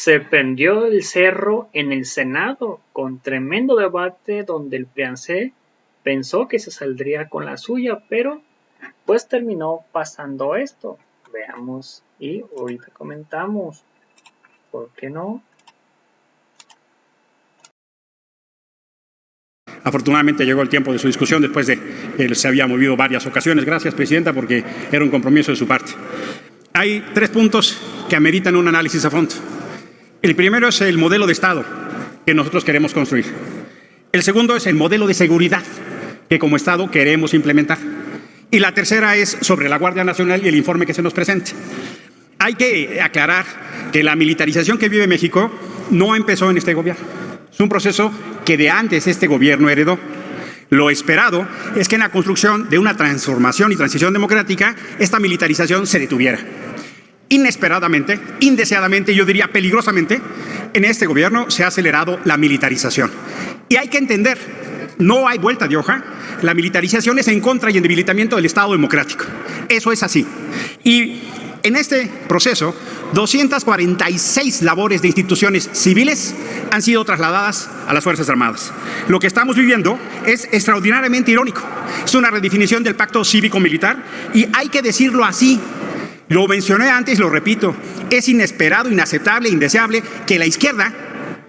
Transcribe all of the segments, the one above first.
Se prendió el cerro en el Senado con tremendo debate donde el PANC pensó que se saldría con la suya, pero pues terminó pasando esto. Veamos y ahorita comentamos. ¿Por qué no? Afortunadamente llegó el tiempo de su discusión después de que se había movido varias ocasiones. Gracias, Presidenta, porque era un compromiso de su parte. Hay 3 puntos que ameritan un análisis a fondo. El primero es el modelo de Estado que nosotros queremos construir. El segundo es el modelo de seguridad que como Estado queremos implementar. Y la tercera es sobre la Guardia Nacional y el informe que se nos presenta. Hay que aclarar que la militarización que vive México no empezó en este gobierno. Es un proceso que de antes este gobierno heredó. Lo esperado es que en la construcción de una transformación y transición democrática, esta militarización se detuviera. Inesperadamente, indeseadamente, yo diría peligrosamente, en este gobierno se ha acelerado la militarización. Y hay que entender, no hay vuelta de hoja, la militarización es en contra y en debilitamiento del Estado democrático. Eso es así. Y en este proceso, 246 labores de instituciones civiles han sido trasladadas a las Fuerzas Armadas. Lo que estamos viviendo es extraordinariamente irónico. Es una redefinición del pacto cívico-militar y hay que decirlo así. Lo mencioné antes, lo repito, es inesperado, inaceptable, indeseable que la izquierda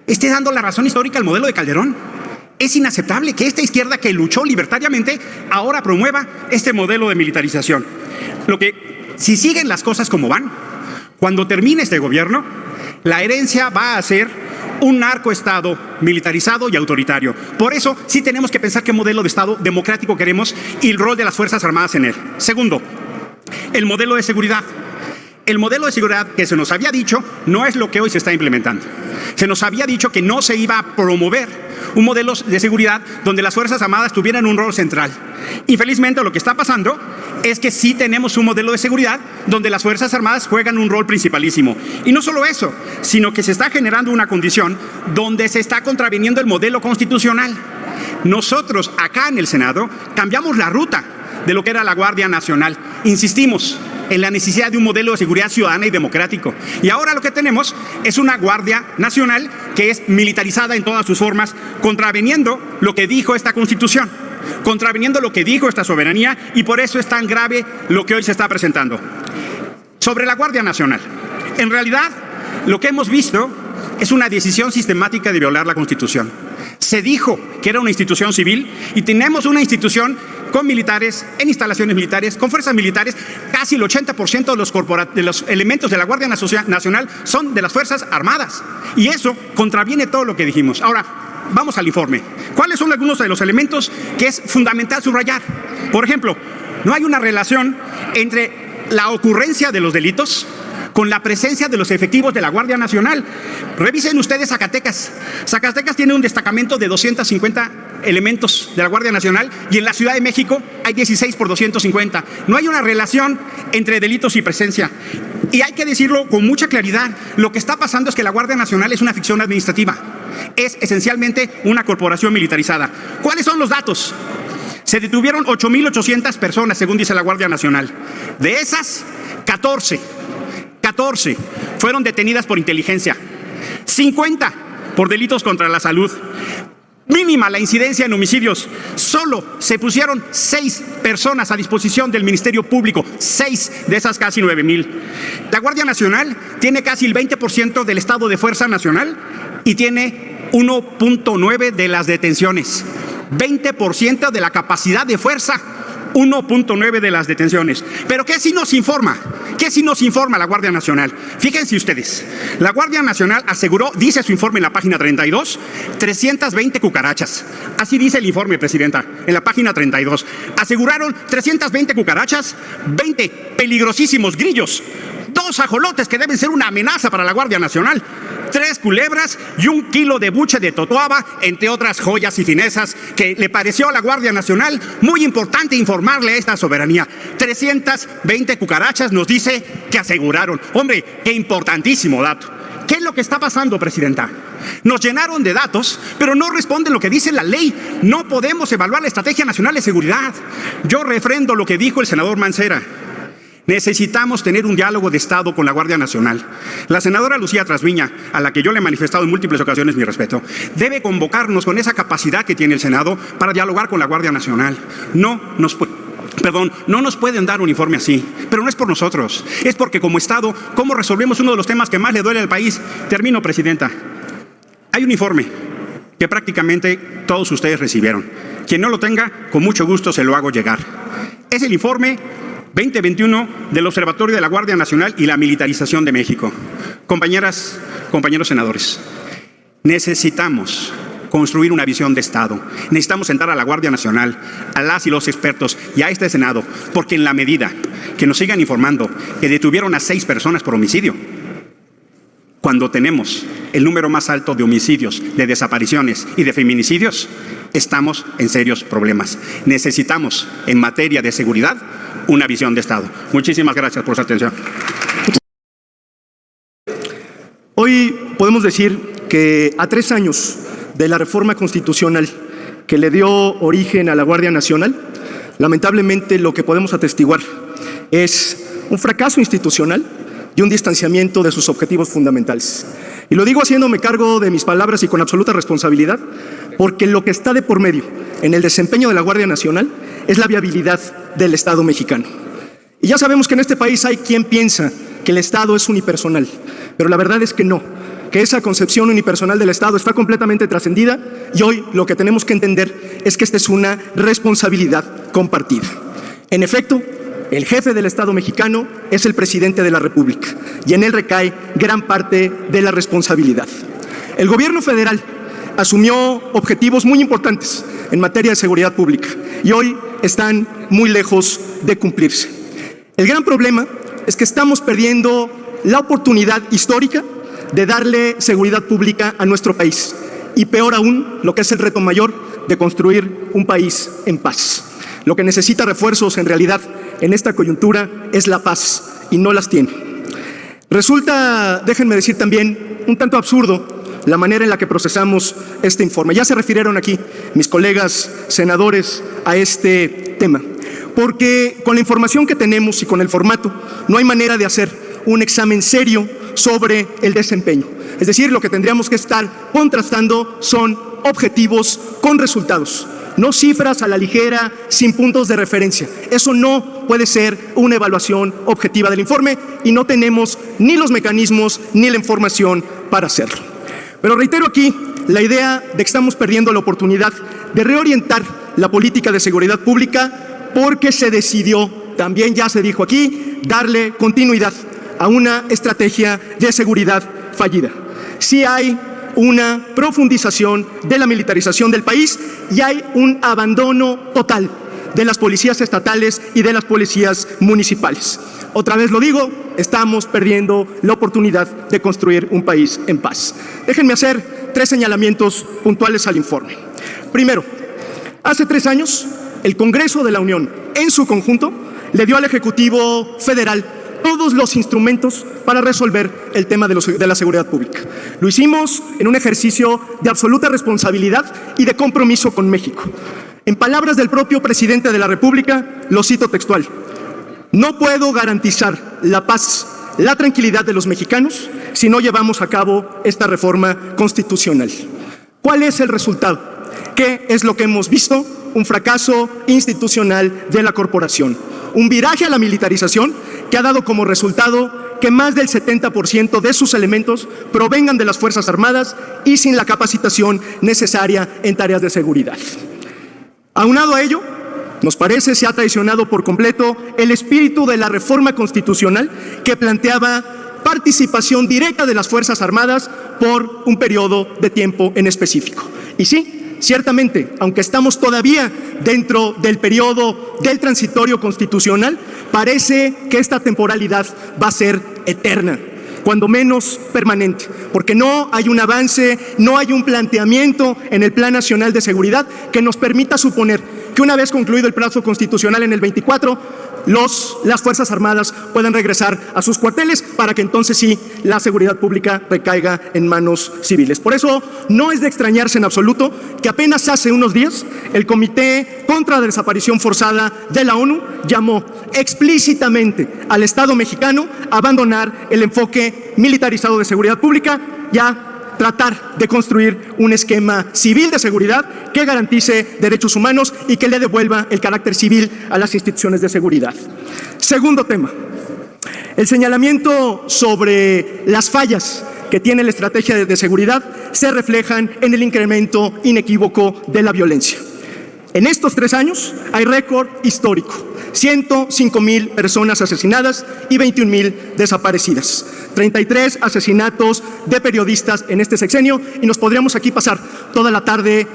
esté dando la razón histórica al modelo de Calderón. Es inaceptable que esta izquierda que luchó libertariamente ahora promueva este modelo de militarización. Si siguen las cosas como van, cuando termine este gobierno, la herencia va a ser un narcoestado militarizado y autoritario. Por eso sí tenemos que pensar qué modelo de Estado democrático queremos y el rol de las Fuerzas Armadas en él. Segundo, el modelo de seguridad. El modelo de seguridad que se nos había dicho no es lo que hoy se está implementando. Se nos había dicho que no se iba a promover un modelo de seguridad donde las Fuerzas Armadas tuvieran un rol central. Infelizmente lo que está pasando es que sí tenemos un modelo de seguridad donde las Fuerzas Armadas juegan un rol principalísimo. Y no solo eso, sino que se está generando una condición donde se está contraviniendo el modelo constitucional. Nosotros acá en el Senado cambiamos la ruta de lo que era la Guardia Nacional. Insistimos en la necesidad de un modelo de seguridad ciudadana y democrático. Y ahora lo que tenemos es una Guardia Nacional que es militarizada en todas sus formas, contraviniendo lo que dijo esta Constitución, contraviniendo lo que dijo esta soberanía, y por eso es tan grave lo que hoy se está presentando. Sobre la Guardia Nacional, en realidad lo que hemos visto es una decisión sistemática de violar la Constitución. Se dijo que era una institución civil y tenemos una institución con militares, en instalaciones militares, con fuerzas militares. Casi el 80% de los elementos de la Guardia Nacional son de las Fuerzas Armadas. Y eso contraviene todo lo que dijimos. Ahora, vamos al informe. ¿Cuáles son algunos de los elementos que es fundamental subrayar? Por ejemplo, no hay una relación entre la ocurrencia de los delitos con la presencia de los efectivos de la Guardia Nacional. Revisen ustedes Zacatecas. Zacatecas tiene un destacamento de 250 elementos de la Guardia Nacional y en la Ciudad de México hay 16 por 250. No hay una relación entre delitos y presencia. Y hay que decirlo con mucha claridad, lo que está pasando es que la Guardia Nacional es una ficción administrativa. Es esencialmente una corporación militarizada. ¿Cuáles son los datos? Se detuvieron 8,800 personas, según dice la Guardia Nacional. De esas, 14 fueron detenidas por inteligencia, 50 por delitos contra la salud. Mínima la incidencia en homicidios. Solo se pusieron 6 personas a disposición del Ministerio Público, 6 de esas casi 9,000. La Guardia Nacional tiene casi el 20% del estado de fuerza nacional y tiene 1.9 de las detenciones. 20% de la capacidad de fuerza, 1.9 de las detenciones. Pero ¿qué sí nos informa? ¿Qué sí nos informa la Guardia Nacional? Fíjense ustedes, la Guardia Nacional aseguró, dice su informe en la página 32, 320 cucarachas. Así dice el informe, Presidenta, en la página 32. Aseguraron 320 cucarachas, 20 peligrosísimos grillos, 2 ajolotes que deben ser una amenaza para la Guardia Nacional, 3 culebras y 1 kilo de buche de totoaba, entre otras joyas y finezas que le pareció a la Guardia Nacional muy importante informarle a esta soberanía. 320 cucarachas nos dice que aseguraron. Hombre, qué importantísimo dato. ¿Qué es lo que está pasando, Presidenta? Nos llenaron de datos, pero no responden lo que dice la ley. No podemos evaluar la Estrategia Nacional de Seguridad. Yo refrendo lo que dijo el senador Mancera. Necesitamos tener un diálogo de Estado con la Guardia Nacional. La senadora Lucía Trasviña, a la que yo le he manifestado en múltiples ocasiones mi respeto, debe convocarnos con esa capacidad que tiene el Senado para dialogar con la Guardia Nacional. No nos pueden dar un informe así, pero no es por nosotros, es porque como Estado, ¿cómo resolvemos uno de los temas que más le duele al país? Termino, Presidenta. Hay un informe que prácticamente todos ustedes recibieron. Quien no lo tenga, con mucho gusto se lo hago llegar. Es el informe 2021 del Observatorio de la Guardia Nacional y la Militarización de México. Compañeras, compañeros senadores, necesitamos construir una visión de Estado. Necesitamos sentar a la Guardia Nacional, a las y los expertos y a este Senado, porque en la medida que nos sigan informando que detuvieron a 6 personas por homicidio, cuando tenemos el número más alto de homicidios, de desapariciones y de feminicidios, estamos en serios problemas. Necesitamos, en materia de seguridad, una visión de Estado. Muchísimas gracias por su atención. Hoy podemos decir que a 3 años de la reforma constitucional que le dio origen a la Guardia Nacional, lamentablemente lo que podemos atestiguar es un fracaso institucional y un distanciamiento de sus objetivos fundamentales. Y lo digo haciéndome cargo de mis palabras y con absoluta responsabilidad, porque lo que está de por medio en el desempeño de la Guardia Nacional es la viabilidad del Estado mexicano. Y ya sabemos que en este país hay quien piensa que el Estado es unipersonal, pero la verdad es que no, que esa concepción unipersonal del Estado está completamente trascendida y hoy lo que tenemos que entender es que esta es una responsabilidad compartida. En efecto, el jefe del Estado mexicano es el presidente de la República y en él recae gran parte de la responsabilidad. El gobierno federal asumió objetivos muy importantes en materia de seguridad pública y hoy están muy lejos de cumplirse. El gran problema es que estamos perdiendo la oportunidad histórica de darle seguridad pública a nuestro país y peor aún, lo que es el reto mayor, de construir un país en paz. Lo que necesita refuerzos en realidad en esta coyuntura es la paz y no las tiene. Resulta, déjenme decir también, un tanto absurdo la manera en la que procesamos este informe. Ya se refirieron aquí mis colegas senadores a este tema, porque con la información que tenemos y con el formato no hay manera de hacer un examen serio sobre el desempeño. Es decir, lo que tendríamos que estar contrastando son objetivos con resultados, no cifras a la ligera, sin puntos de referencia. Eso no puede ser una evaluación objetiva del informe y no tenemos ni los mecanismos ni la información para hacerlo. Pero reitero aquí la idea de que estamos perdiendo la oportunidad de reorientar la política de seguridad pública porque se decidió, también ya se dijo aquí, darle continuidad a una estrategia de seguridad fallida. Sí hay una profundización de la militarización del país y hay un abandono total de las policías estatales y de las policías municipales. Otra vez lo digo, estamos perdiendo la oportunidad de construir un país en paz. Déjenme hacer 3 señalamientos puntuales al informe. Primero, hace 3 años, el Congreso de la Unión, en su conjunto, le dio al Ejecutivo Federal todos los instrumentos para resolver el tema de la seguridad pública. Lo hicimos en un ejercicio de absoluta responsabilidad y de compromiso con México. En palabras del propio presidente de la República, lo cito textual: no puedo garantizar la paz, la tranquilidad de los mexicanos si no llevamos a cabo esta reforma constitucional. ¿Cuál es el resultado? ¿Qué es lo que hemos visto? Un fracaso institucional de la corporación. Un viraje a la militarización que ha dado como resultado que más del 70% de sus elementos provengan de las Fuerzas Armadas y sin la capacitación necesaria en tareas de seguridad. Aunado a ello, nos parece se ha traicionado por completo el espíritu de la reforma constitucional que planteaba participación directa de las Fuerzas Armadas por un periodo de tiempo en específico. Y sí, ciertamente, aunque estamos todavía dentro del periodo del transitorio constitucional, parece que esta temporalidad va a ser eterna, cuando menos permanente, porque no hay un avance, no hay un planteamiento en el Plan Nacional de Seguridad que nos permita suponer que una vez concluido el plazo constitucional en el 24, las Fuerzas Armadas pueden regresar a sus cuarteles para que entonces sí la seguridad pública recaiga en manos civiles. Por eso no es de extrañarse en absoluto que apenas hace unos días el Comité contra la Desaparición Forzada de la ONU llamó explícitamente al Estado mexicano a abandonar el enfoque militarizado de seguridad pública y a tratar de construir un esquema civil de seguridad que garantice derechos humanos y que le devuelva el carácter civil a las instituciones de seguridad. Segundo tema, el señalamiento sobre las fallas que tiene la estrategia de seguridad se reflejan en el incremento inequívoco de la violencia. En estos 3 años hay récord histórico. 105,000 personas asesinadas y 21,000 desaparecidas. 33 asesinatos de periodistas en este sexenio y nos podríamos aquí pasar toda la tarde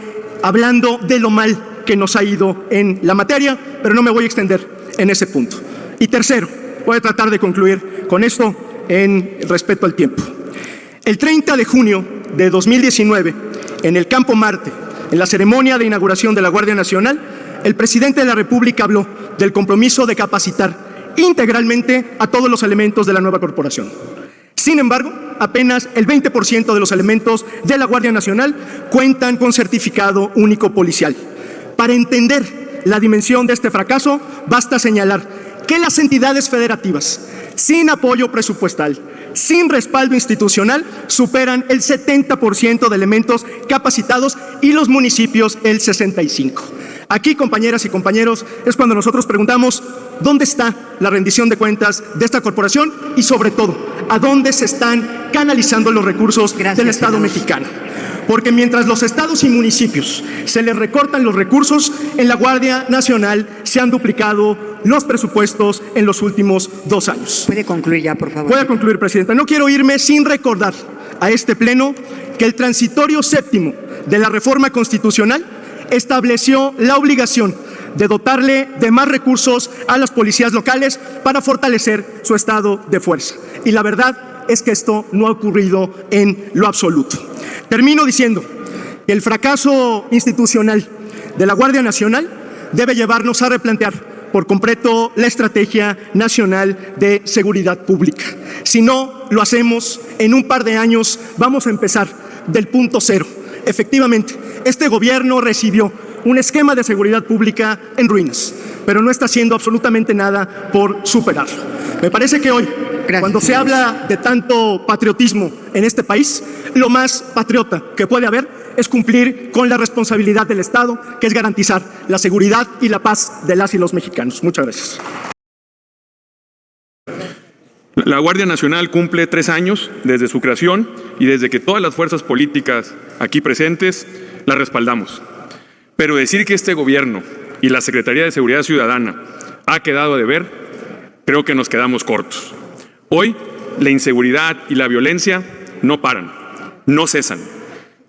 hablando de lo mal que nos ha ido en la materia, pero no me voy a extender en ese punto. Y tercero, voy a tratar de concluir con esto en respeto al tiempo. El 30 de junio de 2019, en el Campo Marte, en la ceremonia de inauguración de la Guardia Nacional, el presidente de la República habló del compromiso de capacitar integralmente a todos los elementos de la nueva corporación. Sin embargo, apenas el 20% de los elementos de la Guardia Nacional cuentan con certificado único policial. Para entender la dimensión de este fracaso, basta señalar que las entidades federativas, sin apoyo presupuestal, sin respaldo institucional, superan el 70% de elementos capacitados y los municipios el 65%. Aquí, compañeras y compañeros, es cuando nosotros preguntamos ¿dónde está la rendición de cuentas de esta corporación? Y sobre todo, ¿a dónde se están canalizando los recursos del Estado mexicano? Porque mientras los estados y municipios se les recortan los recursos, en la Guardia Nacional se han duplicado los presupuestos en los últimos 2 años. ¿Puede concluir ya, por favor? Voy a concluir, Presidenta. No quiero irme sin recordar a este Pleno que el transitorio séptimo de la reforma constitucional estableció la obligación de dotarle de más recursos a las policías locales para fortalecer su estado de fuerza. Y la verdad es que esto no ha ocurrido en lo absoluto. Termino diciendo que el fracaso institucional de la Guardia Nacional debe llevarnos a replantear por completo la Estrategia Nacional de Seguridad Pública. Si no lo hacemos, en un par de años vamos a empezar del punto cero. Efectivamente, este gobierno recibió un esquema de seguridad pública en ruinas, pero no está haciendo absolutamente nada por superarlo. Me parece que hoy, cuando se habla de tanto patriotismo en este país, lo más patriota que puede haber es cumplir con la responsabilidad del Estado, que es garantizar la seguridad y la paz de las y los mexicanos. Muchas gracias. La Guardia Nacional cumple 3 años desde su creación y desde que todas las fuerzas políticas aquí presentes la respaldamos. Pero decir que este gobierno y la Secretaría de Seguridad Ciudadana ha quedado a deber, creo que nos quedamos cortos. Hoy, la inseguridad y la violencia no paran, no cesan.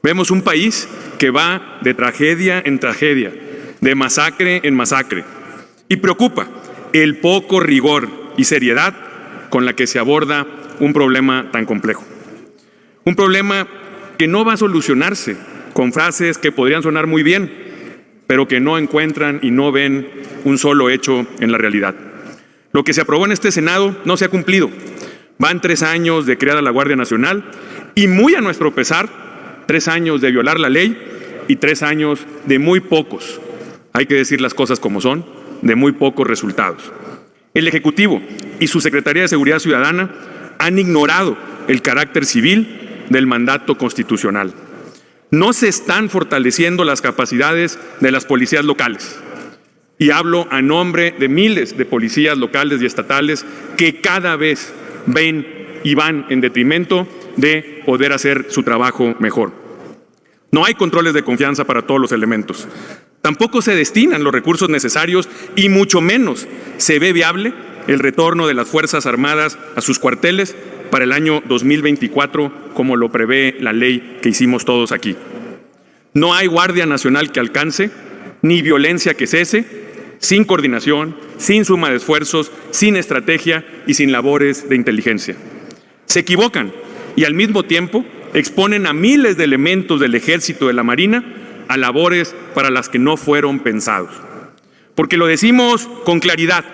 Vemos un país que va de tragedia en tragedia, de masacre en masacre. Y preocupa el poco rigor y seriedad con la que se aborda un problema tan complejo. Un problema que no va a solucionarse con frases que podrían sonar muy bien, pero que no encuentran y no ven un solo hecho en la realidad. Lo que se aprobó en este Senado no se ha cumplido. Van 3 años de crear a la Guardia Nacional y, muy a nuestro pesar, 3 años de violar la ley y 3 años de muy pocos, hay que decir las cosas como son, de muy pocos resultados. El Ejecutivo y su Secretaría de Seguridad Ciudadana han ignorado el carácter civil del mandato constitucional. No se están fortaleciendo las capacidades de las policías locales. Y hablo a nombre de miles de policías locales y estatales que cada vez ven y van en detrimento de poder hacer su trabajo mejor. No hay controles de confianza para todos los elementos. Tampoco se destinan los recursos necesarios y mucho menos se ve viable el retorno de las Fuerzas Armadas a sus cuarteles para el año 2024, como lo prevé la ley que hicimos todos aquí. No hay Guardia Nacional que alcance, ni violencia que cese, sin coordinación, sin suma de esfuerzos, sin estrategia y sin labores de inteligencia. Se equivocan y al mismo tiempo exponen a miles de elementos del Ejército y de la Marina a labores para las que no fueron pensados. porque lo decimos con claridad.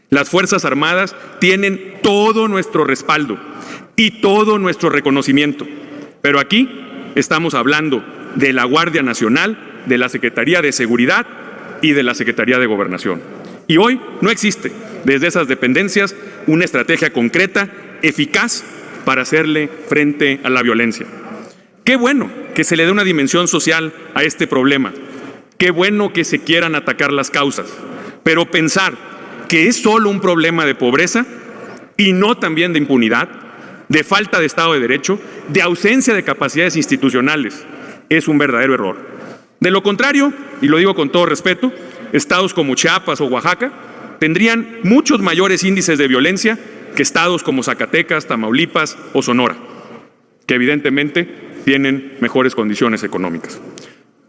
Las Fuerzas Armadas tienen todo nuestro respaldo y todo nuestro reconocimiento. Pero aquí estamos hablando de la Guardia Nacional, de la Secretaría de Seguridad y de la Secretaría de Gobernación. Y hoy no existe desde esas dependencias una estrategia concreta, eficaz, para hacerle frente a la violencia. Qué bueno que se le dé una dimensión social a este problema. Qué bueno que se quieran atacar las causas. Pero pensar que es solo un problema de pobreza y no también de impunidad, de falta de Estado de Derecho, de ausencia de capacidades institucionales, es un verdadero error. De lo contrario, y lo digo con todo respeto, estados como Chiapas o Oaxaca tendrían muchos mayores índices de violencia que estados como Zacatecas, Tamaulipas o Sonora, que evidentemente tienen mejores condiciones económicas.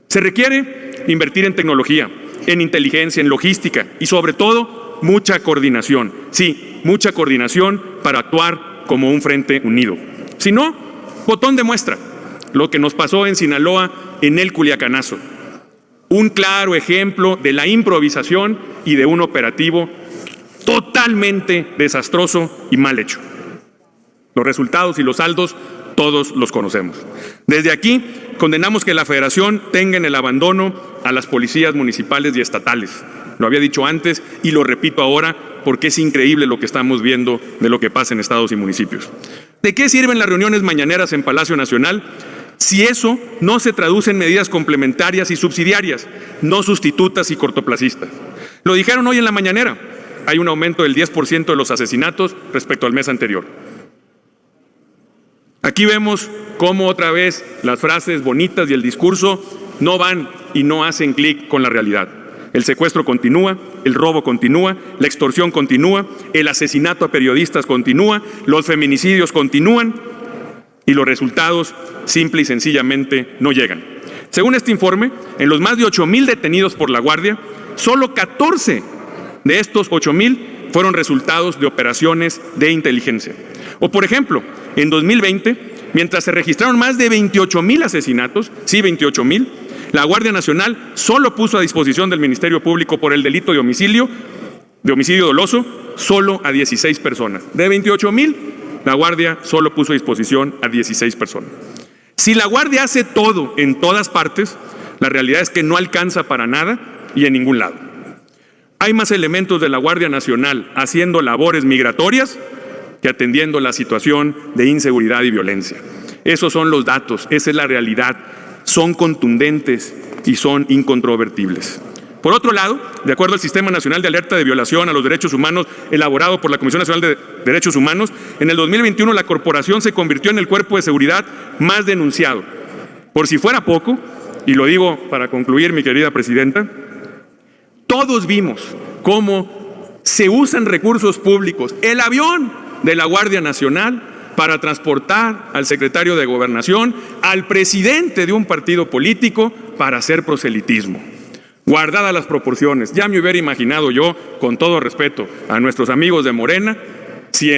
Se requiere invertir en tecnología, en inteligencia, en logística y sobre todo mucha coordinación. Sí, mucha coordinación para actuar como un frente unido. Si no, botón de muestra, lo que nos pasó en Sinaloa en el Culiacanazo. Un claro ejemplo de la improvisación y de un operativo totalmente desastroso y mal hecho. Los resultados y los saldos todos los conocemos. Desde aquí condenamos que la Federación tenga en el abandono a las policías municipales y estatales. Lo había dicho antes y lo repito ahora porque es increíble lo que estamos viendo de lo que pasa en estados y municipios. ¿De qué sirven las reuniones mañaneras en Palacio Nacional si eso no se traduce en medidas complementarias y subsidiarias, no sustitutas y cortoplacistas? Lo dijeron hoy en la mañanera. Hay un aumento del 10% de los asesinatos respecto al mes anterior. Aquí vemos cómo otra vez las frases bonitas y el discurso no van y no hacen clic con la realidad. El secuestro continúa, el robo continúa, la extorsión continúa, el asesinato a periodistas continúa, los feminicidios continúan y los resultados simple y sencillamente no llegan. Según este informe, en los más de 8,000 detenidos por la Guardia, solo 14 de estos 8,000 fueron resultados de operaciones de inteligencia. O por ejemplo, en 2020, mientras se registraron más de 28,000 asesinatos, sí, 28,000, la Guardia Nacional solo puso a disposición del Ministerio Público por el delito de homicidio doloso, solo a 16 personas. De 28,000, la Guardia solo puso a disposición a 16 personas. Si la Guardia hace todo en todas partes, la realidad es que no alcanza para nada y en ningún lado. Hay más elementos de la Guardia Nacional haciendo labores migratorias que atendiendo la situación de inseguridad y violencia. Esos son los datos, esa es la realidad. Son contundentes y son incontrovertibles. Por otro lado, de acuerdo al Sistema Nacional de Alerta de Violación a los Derechos Humanos elaborado por la Comisión Nacional de Derechos Humanos, en el 2021 la corporación se convirtió en el cuerpo de seguridad más denunciado. Por si fuera poco, y lo digo para concluir, mi querida presidenta, todos vimos cómo se usan recursos públicos, el avión de la Guardia Nacional, para transportar al secretario de Gobernación, al presidente de un partido político, para hacer proselitismo. Guardadas las proporciones, ya me hubiera imaginado yo, con todo respeto a nuestros amigos de Morena, si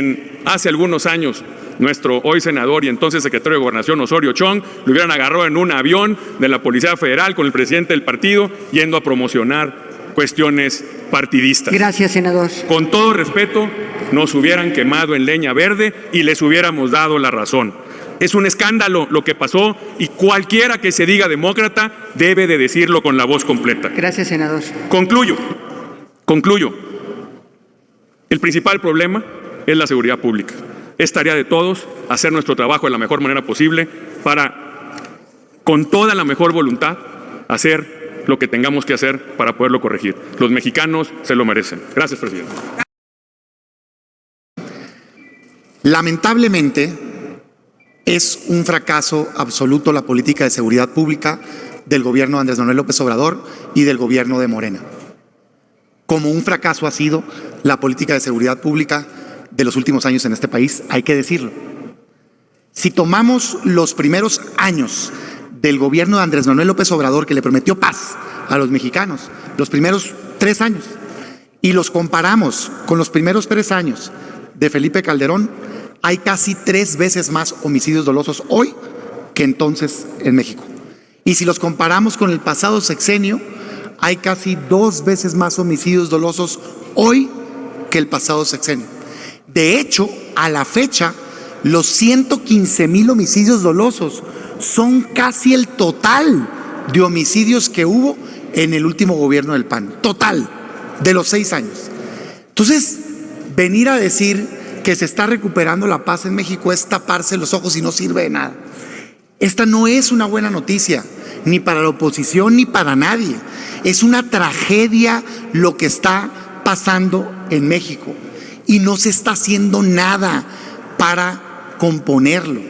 hace algunos años nuestro hoy senador y entonces secretario de Gobernación Osorio Chong lo hubieran agarrado en un avión de la Policía Federal con el presidente del partido yendo a promocionar cuestiones partidistas. Gracias, senador. Con todo respeto, nos hubieran quemado en leña verde y les hubiéramos dado la razón. Es un escándalo lo que pasó y cualquiera que se diga demócrata debe de decirlo con la voz completa. Gracias, senador. Concluyo. El principal problema es la seguridad pública. Es tarea de todos hacer nuestro trabajo de la mejor manera posible para, con toda la mejor voluntad, hacer lo que tengamos que hacer para poderlo corregir. Los mexicanos se lo merecen. Gracias, presidente. Lamentablemente, es un fracaso absoluto la política de seguridad pública del gobierno de Andrés Manuel López Obrador y del gobierno de Morena. Como un fracaso ha sido la política de seguridad pública de los últimos años en este país, hay que decirlo. Si tomamos los primeros años del gobierno de Andrés Manuel López Obrador, que le prometió paz a los mexicanos, los primeros 3 años, y los comparamos con los primeros 3 años de Felipe Calderón, hay casi 3 veces más homicidios dolosos hoy que entonces en México. Y si los comparamos con el pasado sexenio, hay casi 2 veces más homicidios dolosos hoy que el pasado sexenio. De hecho, a la fecha, los 115,000 homicidios dolosos son casi el total de homicidios que hubo en el último gobierno del PAN. Total, de los 6 años. Entonces, venir a decir que se está recuperando la paz en México es taparse los ojos y no sirve de nada. Esta no es una buena noticia, ni para la oposición ni para nadie. Es una tragedia lo que está pasando en México y no se está haciendo nada para componerlo.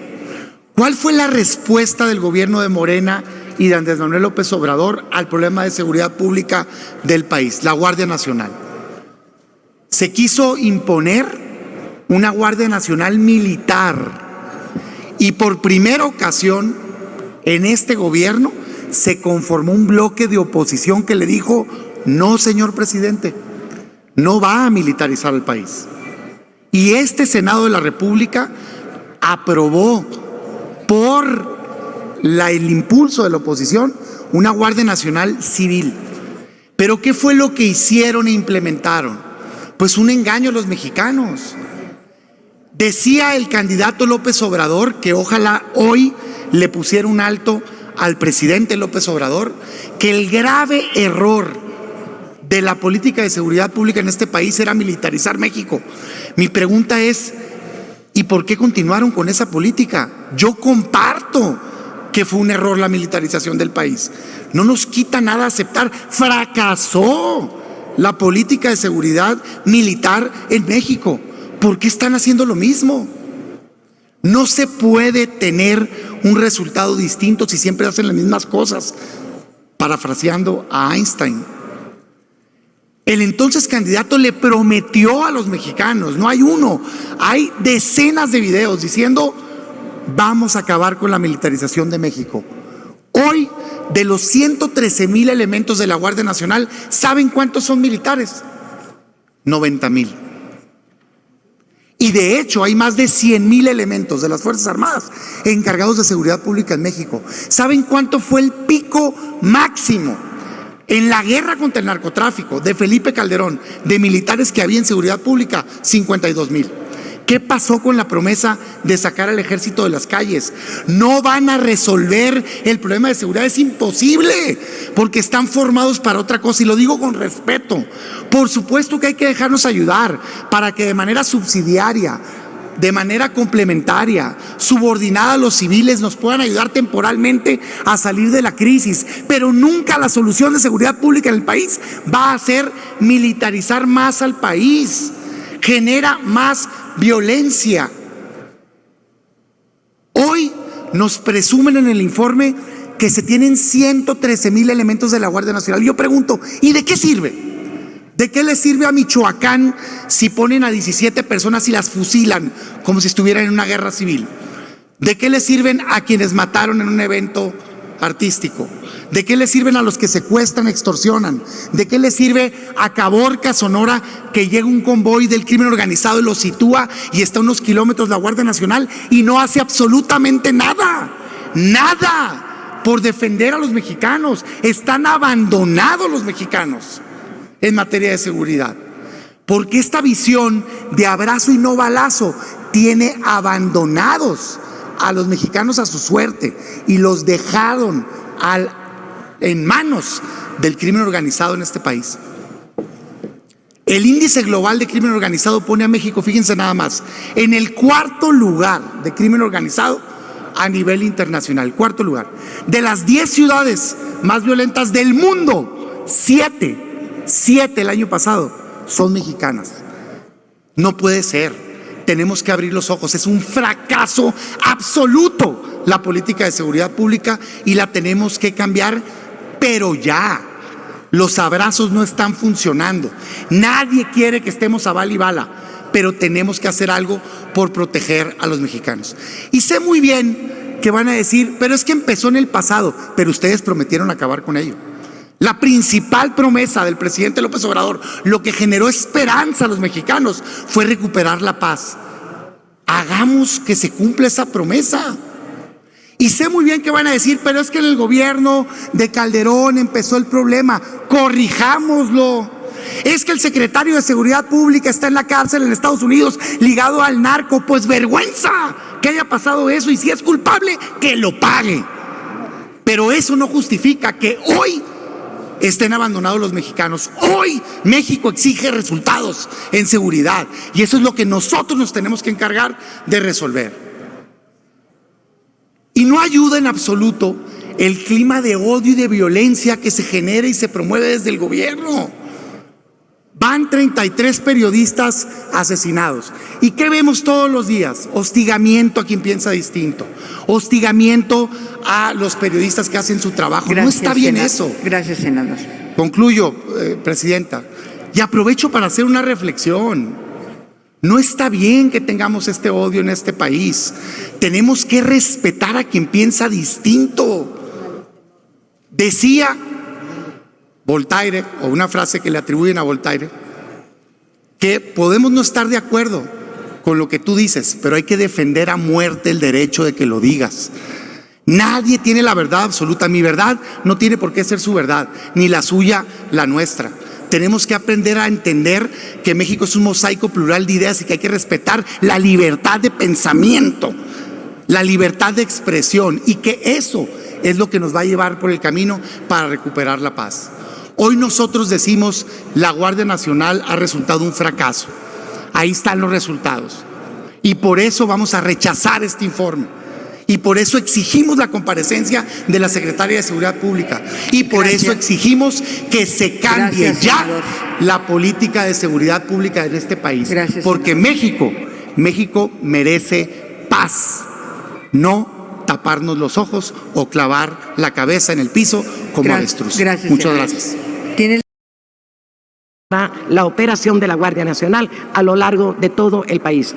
¿Cuál fue la respuesta del gobierno de Morena y de Andrés Manuel López Obrador al problema de seguridad pública del país? La Guardia Nacional. Se quiso imponer una Guardia Nacional militar y por primera ocasión en este gobierno se conformó un bloque de oposición que le dijo: no, señor presidente, no va a militarizar el país. Y este Senado de la República aprobó por el impulso de la oposición una Guardia Nacional civil. ¿Pero qué fue lo que hicieron e implementaron? Pues un engaño a los mexicanos. Decía el candidato López Obrador que ojalá hoy le pusiera un alto al presidente López Obrador, que el grave error de la política de seguridad pública en este país era militarizar México. Mi pregunta es, ¿y por qué continuaron con esa política? Yo comparto que fue un error la militarización del país. No nos quita nada aceptar. Fracasó la política de seguridad militar en México. ¿Por qué están haciendo lo mismo? No se puede tener un resultado distinto si siempre hacen las mismas cosas, parafraseando a Einstein. El entonces candidato le prometió a los mexicanos, no hay uno, hay decenas de videos diciendo: vamos a acabar con la militarización de México. Hoy, de los 113,000 elementos de la Guardia Nacional, ¿saben cuántos son militares? 90,000. Y de hecho hay más de 100,000 elementos de las Fuerzas Armadas encargados de seguridad pública en México. ¿Saben cuánto fue el pico máximo en la guerra contra el narcotráfico de Felipe Calderón de militares que había en seguridad pública? 52,000. ¿Qué pasó con la promesa de sacar al ejército de las calles? No van a resolver el problema de seguridad, es imposible, porque están formados para otra cosa, y lo digo con respeto. Por supuesto que hay que dejarnos ayudar para que de manera subsidiaria, de manera complementaria, subordinada a los civiles, nos puedan ayudar temporalmente a salir de la crisis, pero nunca la solución de seguridad pública en el país va a ser militarizar más al país. Genera más violencia. Hoy nos presumen en el informe que se tienen 113,000 elementos de la Guardia Nacional. Yo pregunto, ¿y de qué sirve? ¿De qué le sirve a Michoacán si ponen a 17 personas y las fusilan como si estuvieran en una guerra civil? ¿De qué le sirven a quienes mataron en un evento artístico? ¿De qué le sirven a los que secuestran, extorsionan? ¿De qué le sirve a Caborca, Sonora, que llega un convoy del crimen organizado y lo sitúa y está a unos kilómetros la Guardia Nacional y no hace absolutamente nada? Nada por defender a los mexicanos. Están abandonados los mexicanos en materia de seguridad. Porque esta visión de abrazo y no balazo tiene abandonados a los mexicanos a su suerte y los dejaron en manos del crimen organizado en este país. El índice global de crimen organizado pone a México, fíjense nada más, en el 4º lugar de crimen organizado a nivel internacional. 4º lugar. De las 10 ciudades más violentas del mundo, 7 el año pasado son mexicanas. No puede ser. Tenemos que abrir los ojos. Es un fracaso absoluto la política de seguridad pública y la tenemos que cambiar, pero ya. Los abrazos no están funcionando. Nadie quiere que estemos a bala y bala, pero tenemos que hacer algo por proteger a los mexicanos. Y sé muy bien que van a decir, pero es que empezó en el pasado, pero ustedes prometieron acabar con ello. La principal promesa del presidente López Obrador, lo que generó esperanza a los mexicanos, fue recuperar la paz. Hagamos que se cumpla esa promesa. Y sé muy bien que van a decir, pero es que en el gobierno de Calderón empezó el problema. Corrijámoslo. Es que el secretario de Seguridad Pública está en la cárcel en Estados Unidos ligado al narco. Pues vergüenza que haya pasado eso, y si es culpable, que lo pague. Pero eso no justifica que hoy estén abandonados los mexicanos. Hoy México exige resultados en seguridad, y eso es lo que nosotros nos tenemos que encargar de resolver. Y no ayuda en absoluto el clima de odio y de violencia que se genera y se promueve desde el gobierno. Van 33 periodistas asesinados. ¿Y qué vemos todos los días? Hostigamiento a quien piensa distinto. Hostigamiento a los periodistas que hacen su trabajo. Gracias, no está bien eso. Gracias, senador. Concluyo, presidenta. Y aprovecho para hacer una reflexión. No está bien que tengamos este odio en este país. Tenemos que respetar a quien piensa distinto. Decía Voltaire, o una frase que le atribuyen a Voltaire, que podemos no estar de acuerdo con lo que tú dices, pero hay que defender a muerte el derecho de que lo digas. Nadie tiene la verdad absoluta. Mi verdad no tiene por qué ser su verdad, ni la suya la nuestra. Tenemos que aprender a entender que México es un mosaico plural de ideas y que hay que respetar la libertad de pensamiento, la libertad de expresión, y que eso es lo que nos va a llevar por el camino para recuperar la paz. Hoy nosotros decimos, la Guardia Nacional ha resultado un fracaso. Ahí están los resultados. Y por eso vamos a rechazar este informe. Y por eso exigimos la comparecencia de la Secretaria de Seguridad Pública. Y por eso exigimos que se cambie la política de seguridad pública en este país. Porque México merece paz, no taparnos los ojos o clavar la cabeza en el piso como avestruz. Muchas gracias. La operación de la Guardia Nacional a lo largo de todo el país.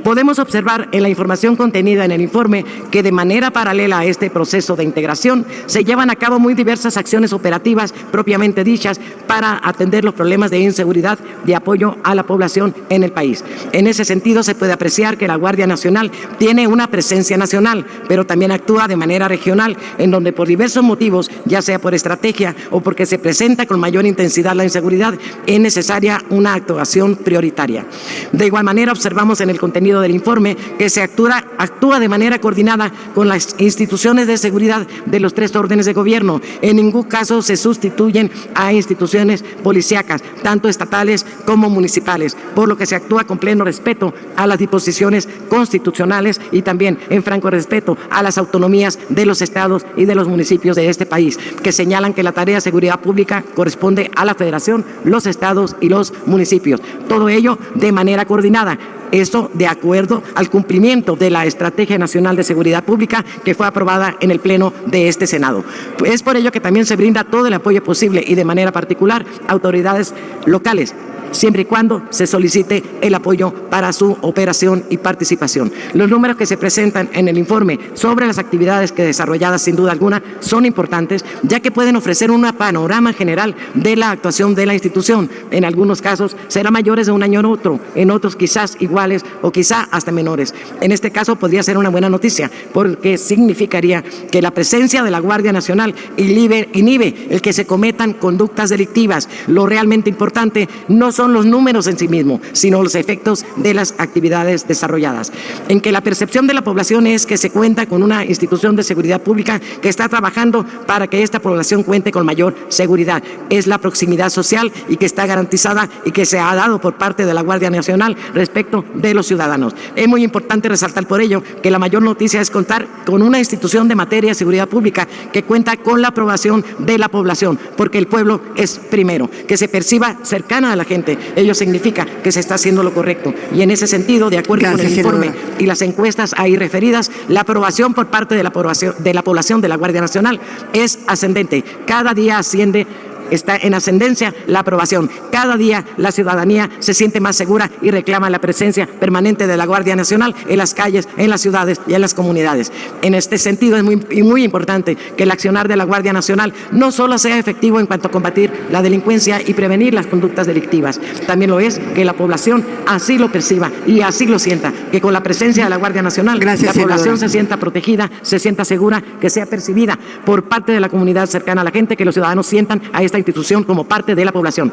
Podemos observar en la información contenida en el informe que de manera paralela a este proceso de integración se llevan a cabo muy diversas acciones operativas propiamente dichas para atender los problemas de inseguridad de apoyo a la población en el país. En ese sentido se puede apreciar que la Guardia Nacional tiene una presencia nacional, pero también actúa de manera regional, en donde por diversos motivos, ya sea por estrategia o porque se presenta con mayor intensidad la inseguridad, es necesaria una actuación prioritaria. De igual manera observamos en el contenido del informe que se actúa de manera coordinada con las instituciones de seguridad de los tres órdenes de gobierno. En ningún caso se sustituyen a instituciones policíacas, tanto estatales como municipales, por lo que se actúa con pleno respeto a las disposiciones constitucionales y también en franco respeto a las autonomías de los estados y de los municipios de este país, que señalan que la tarea de seguridad pública corresponde a la Federación, los estados y los municipios. Todo ello de manera coordinada. Esto de acuerdo al cumplimiento de la Estrategia Nacional de Seguridad Pública que fue aprobada en el Pleno de este Senado. Es por ello que también se brinda todo el apoyo posible y de manera particular a autoridades locales, siempre y cuando se solicite el apoyo para su operación y participación. Los números que se presentan en el informe sobre las actividades que desarrolladas sin duda alguna son importantes, ya que pueden ofrecer un panorama general de la actuación de la institución. En algunos casos será mayores de un año a otro, en otros quizás iguales o quizá hasta menores. En este caso podría ser una buena noticia, porque significaría que la presencia de la Guardia Nacional inhibe el que se cometan conductas delictivas. Lo realmente importante no son los números en sí mismos, sino los efectos de las actividades desarrolladas. En que la percepción de la población es que se cuenta con una institución de seguridad pública que está trabajando para que esta población cuente con mayor seguridad. Es la proximidad social y que está garantizada y que se ha dado por parte de la Guardia Nacional respecto de los ciudadanos. Es muy importante resaltar por ello que la mayor noticia es contar con una institución de materia de seguridad pública que cuenta con la aprobación de la población, porque el pueblo es primero, que se perciba cercana a la gente. Ello significa que se está haciendo lo correcto. Y en ese sentido, de acuerdo con el informe y las encuestas ahí referidas, la aprobación por parte de la población de la Guardia Nacional es ascendente. Cada día asciende está en ascendencia la aprobación. Cada día la ciudadanía se siente más segura y reclama la presencia permanente de la Guardia Nacional en las calles, en las ciudades y en las comunidades. En este sentido es muy importante que el accionar de la Guardia Nacional no solo sea efectivo en cuanto a combatir la delincuencia y prevenir las conductas delictivas, también lo es que la población así lo perciba y así lo sienta, que con la presencia de la Guardia Nacional la población se sienta protegida, se sienta segura, que sea percibida por parte de la comunidad cercana a la gente, que los ciudadanos sientan a esta institución como parte de la población.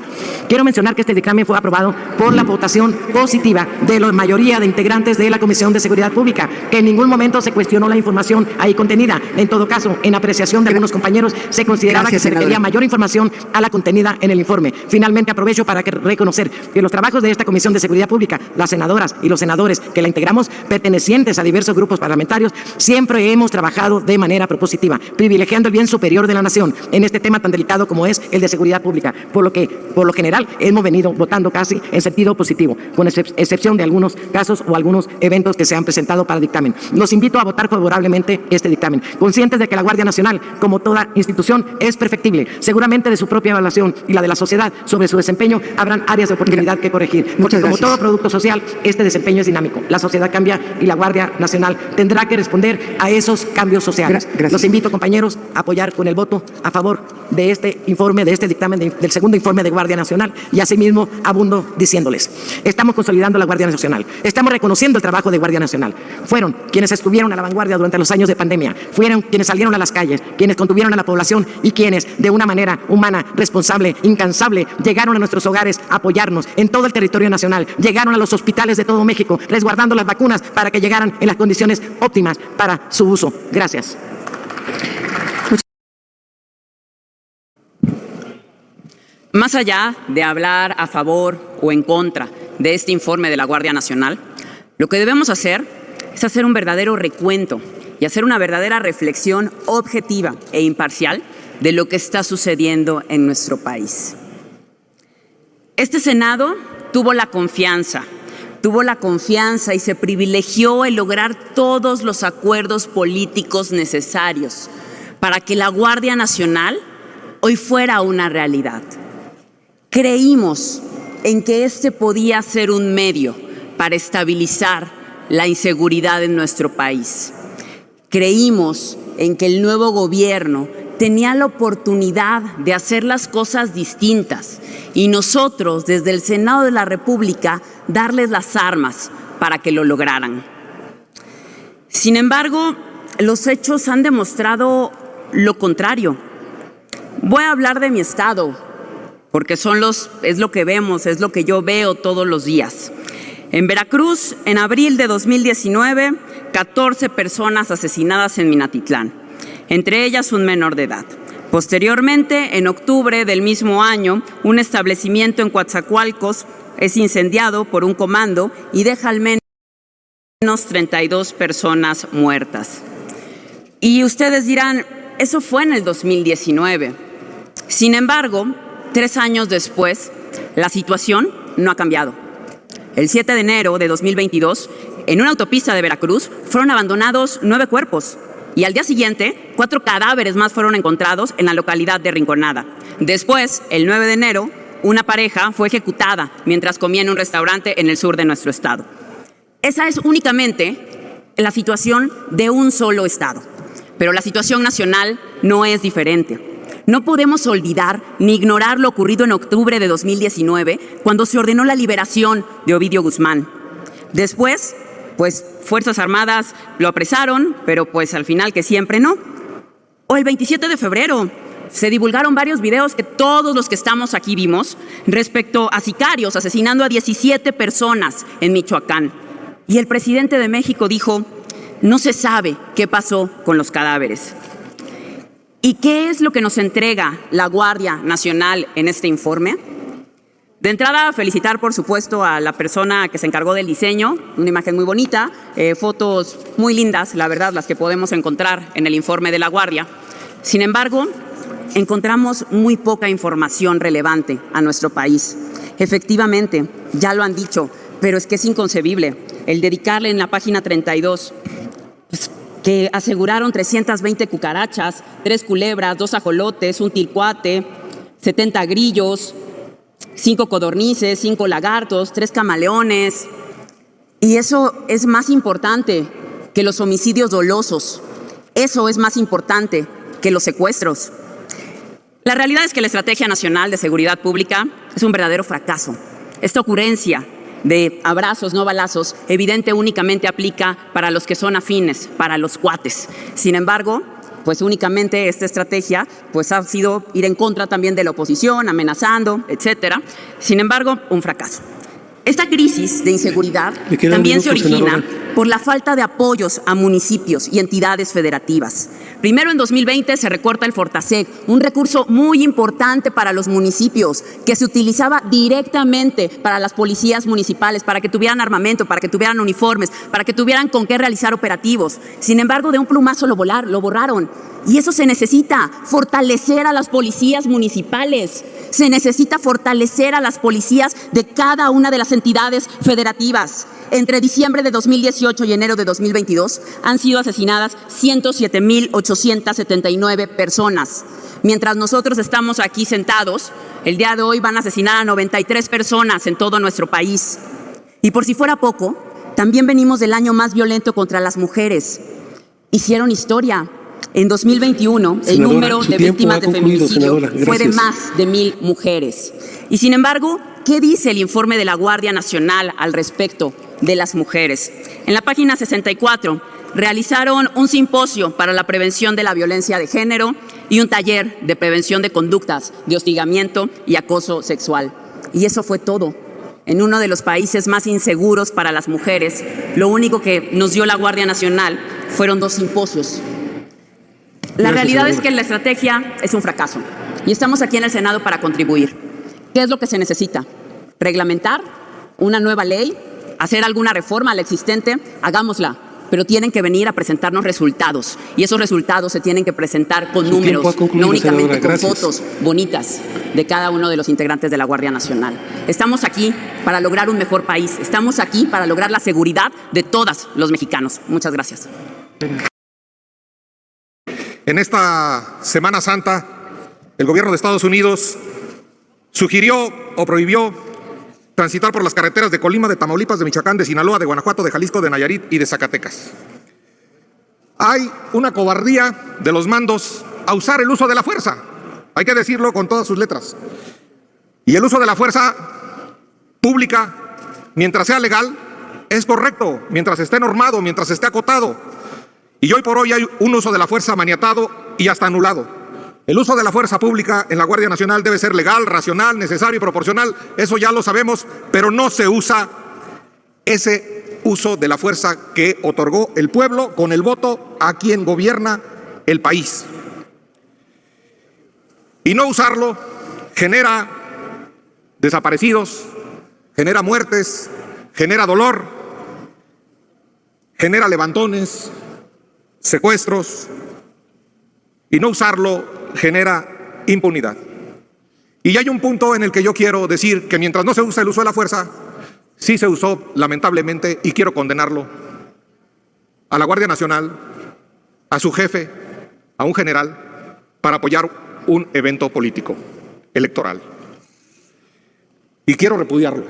Quiero mencionar que este dictamen fue aprobado por la votación positiva de la mayoría de integrantes de la Comisión de Seguridad Pública, que en ningún momento se cuestionó la información ahí contenida. En todo caso, en apreciación de algunos compañeros, se consideraba que se requería mayor información a la contenida en el informe. Finalmente, aprovecho para reconocer que los trabajos de esta Comisión de Seguridad Pública, las senadoras y los senadores que la integramos, pertenecientes a diversos grupos parlamentarios, siempre hemos trabajado de manera propositiva, privilegiando el bien superior de la nación en este tema tan delicado como es el de seguridad pública, por lo general hemos venido votando casi en sentido positivo, con excepción de algunos casos o algunos eventos que se han presentado para dictamen. Los invito a votar favorablemente este dictamen, conscientes de que la Guardia Nacional, como toda institución, es perfectible. Seguramente de su propia evaluación y la de la sociedad sobre su desempeño habrán áreas de oportunidad que corregir. Porque como todo producto social, este desempeño es dinámico. La sociedad cambia y la Guardia Nacional tendrá que responder a esos cambios sociales. Los invito, compañeros, a apoyar con el voto a favor de este informe, de este dictamen, del segundo informe de Guardia Nacional, y asimismo abundo diciéndoles: estamos consolidando la Guardia Nacional, estamos reconociendo el trabajo de Guardia Nacional. Fueron quienes estuvieron a la vanguardia durante los años de pandemia, fueron quienes salieron a las calles, quienes contuvieron a la población y quienes de una manera humana, responsable, incansable, llegaron a nuestros hogares a apoyarnos en todo el territorio nacional, llegaron a los hospitales de todo México, resguardando las vacunas para que llegaran en las condiciones óptimas para su uso. Gracias. Más allá de hablar a favor o en contra de este informe de la Guardia Nacional, lo que debemos hacer es hacer un verdadero recuento y hacer una verdadera reflexión objetiva e imparcial de lo que está sucediendo en nuestro país. Este Senado tuvo la confianza y se privilegió el lograr todos los acuerdos políticos necesarios para que la Guardia Nacional hoy fuera una realidad. Creímos en que este podía ser un medio para estabilizar la inseguridad en nuestro país. Creímos en que el nuevo gobierno tenía la oportunidad de hacer las cosas distintas y nosotros, desde el Senado de la República, darles las armas para que lo lograran. Sin embargo, los hechos han demostrado lo contrario. Voy a hablar de mi estado, porque es lo que vemos, es lo que yo veo todos los días. En Veracruz, en abril de 2019, 14 personas asesinadas en Minatitlán, entre ellas un menor de edad. Posteriormente, en octubre del mismo año, un establecimiento en Coatzacoalcos es incendiado por un comando y deja al menos 32 personas muertas. Y ustedes dirán, eso fue en el 2019. Sin embargo, 3 años después, la situación no ha cambiado. El 7 de enero de 2022, en una autopista de Veracruz, fueron abandonados 9 cuerpos y al día siguiente, 4 cadáveres más fueron encontrados en la localidad de Rinconada. Después, el 9 de enero, una pareja fue ejecutada mientras comía en un restaurante en el sur de nuestro estado. Esa es únicamente la situación de un solo estado, pero la situación nacional no es diferente. No podemos olvidar ni ignorar lo ocurrido en octubre de 2019, cuando se ordenó la liberación de Ovidio Guzmán. Después, Fuerzas Armadas lo apresaron, pero al final que siempre no. O el 27 de febrero se divulgaron varios videos que todos los que estamos aquí vimos respecto a sicarios asesinando a 17 personas en Michoacán. Y el presidente de México dijo: no se sabe qué pasó con los cadáveres. ¿Y qué es lo que nos entrega la Guardia Nacional en este informe? De entrada, felicitar, por supuesto, a la persona que se encargó del diseño, una imagen muy bonita, fotos muy lindas, la verdad, las que podemos encontrar en el informe de la Guardia. Sin embargo, encontramos muy poca información relevante a nuestro país. Efectivamente, ya lo han dicho, pero es que es inconcebible el dedicarle en la página 32 que aseguraron 320 cucarachas, 3 culebras, 2 ajolotes, un tilcuate. 70 grillos, 5 codornices, 5 lagartos, 3 camaleones. Y eso es más importante que los homicidios dolosos. Eso es más importante que los secuestros. La realidad es que la Estrategia Nacional de Seguridad Pública es un verdadero fracaso. Esta ocurrencia de abrazos, no balazos, evidente únicamente aplica para los que son afines, para los cuates. Sin embargo, pues únicamente esta estrategia pues ha sido ir en contra también de la oposición, amenazando, etcétera. Sin embargo, un fracaso. Esta crisis de inseguridad también se origina por la falta de apoyos a municipios y entidades federativas. Primero, en 2020 se recorta el Fortaseg, un recurso muy importante para los municipios que se utilizaba directamente para las policías municipales, para que tuvieran armamento, para que tuvieran uniformes, para que tuvieran con qué realizar operativos. Sin embargo, de un plumazo lo borraron. Y eso se necesita, fortalecer a las policías municipales. Se necesita fortalecer a las policías de cada una de las entidades federativas. Entre diciembre de 2018 y enero de 2022 han sido asesinadas 107,879 personas. Mientras nosotros estamos aquí sentados, el día de hoy van a asesinar a 93 personas en todo nuestro país. Y por si fuera poco, también venimos del año más violento contra las mujeres. Hicieron historia. En 2021, el número de víctimas de feminicidio fue de más de 1,000 mujeres. Y sin embargo, ¿qué dice el informe de la Guardia Nacional al respecto de las mujeres? En la página 64, realizaron un simposio para la prevención de la violencia de género y un taller de prevención de conductas de hostigamiento y acoso sexual. Y eso fue todo. En uno de los países más inseguros para las mujeres, lo único que nos dio la Guardia Nacional fueron 2 simposios. La realidad es que la estrategia es un fracaso y estamos aquí en el Senado para contribuir. ¿Qué es lo que se necesita? ¿Reglamentar una nueva ley? ¿Hacer alguna reforma a la existente? Hagámosla, pero tienen que venir a presentarnos resultados y esos resultados se tienen que presentar con números, no únicamente con fotos bonitas de cada uno de los integrantes de la Guardia Nacional. Estamos aquí para lograr un mejor país, estamos aquí para lograr la seguridad de todos los mexicanos. Muchas gracias. En esta Semana Santa, el gobierno de Estados Unidos sugirió o prohibió transitar por las carreteras de Colima, de Tamaulipas, de Michoacán, de Sinaloa, de Guanajuato, de Jalisco, de Nayarit y de Zacatecas. Hay una cobardía de los mandos a usar el uso de la fuerza, hay que decirlo con todas sus letras. Y el uso de la fuerza pública, mientras sea legal, es correcto, mientras esté normado, mientras esté acotado. Y hoy por hoy hay un uso de la fuerza maniatado y hasta anulado. El uso de la fuerza pública en la Guardia Nacional debe ser legal, racional, necesario y proporcional. Eso ya lo sabemos, pero no se usa ese uso de la fuerza que otorgó el pueblo con el voto a quien gobierna el país. Y no usarlo genera desaparecidos, genera muertes, genera dolor, genera levantones, secuestros, y no usarlo genera impunidad. Y hay un punto en el que yo quiero decir que mientras no se usa el uso de la fuerza, sí se usó lamentablemente, y quiero condenarlo, a la Guardia Nacional, a su jefe, a un general, para apoyar un evento político, electoral. Y quiero repudiarlo.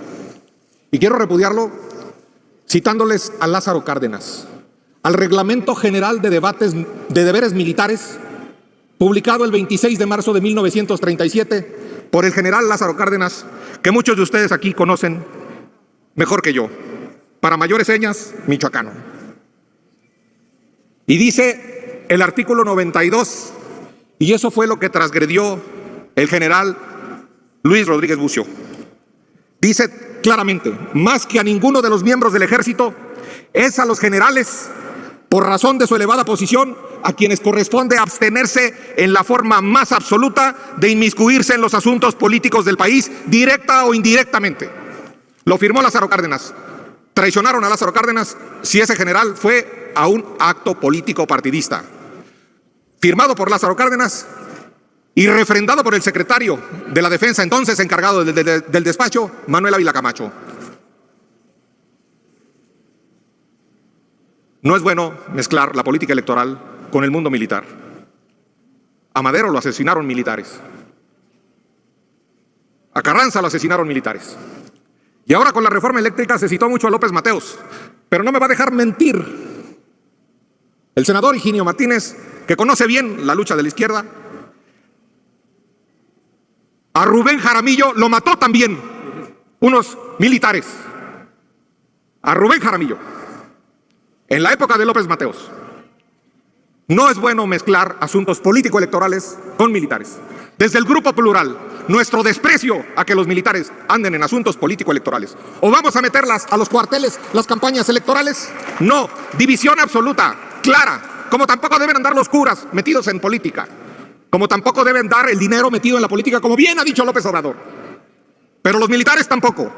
Y quiero repudiarlo citándoles a Lázaro Cárdenas, al Reglamento General de Deberes Militares, publicado el 26 de marzo de 1937 por el general Lázaro Cárdenas, que muchos de ustedes aquí conocen mejor que yo. Para mayores señas, michoacano. Y dice el artículo 92, y eso fue lo que transgredió el general Luis Rodríguez Bucio. Dice claramente, más que a ninguno de los miembros del ejército, es a los generales, por razón de su elevada posición, a quienes corresponde abstenerse en la forma más absoluta de inmiscuirse en los asuntos políticos del país, directa o indirectamente. Lo firmó Lázaro Cárdenas. Traicionaron a Lázaro Cárdenas si ese general fue a un acto político partidista. Firmado por Lázaro Cárdenas y refrendado por el secretario de la Defensa, entonces encargado del despacho, Manuel Ávila Camacho. No es bueno mezclar la política electoral con el mundo militar. A Madero lo asesinaron militares. A Carranza lo asesinaron militares. Y ahora con la reforma eléctrica se citó mucho a López Mateos, pero no me va a dejar mentir el senador Higinio Martínez, que conoce bien la lucha de la izquierda. A Rubén Jaramillo lo mató también unos militares. A Rubén Jaramillo, en la época de López Mateos. No es bueno mezclar asuntos político-electorales con militares. Desde el Grupo Plural, nuestro desprecio a que los militares anden en asuntos político-electorales. ¿O vamos a meterlas a los cuarteles las campañas electorales? No, división absoluta, clara. Como tampoco deben andar los curas metidos en política. Como tampoco deben dar el dinero metido en la política, como bien ha dicho López Obrador. Pero los militares tampoco.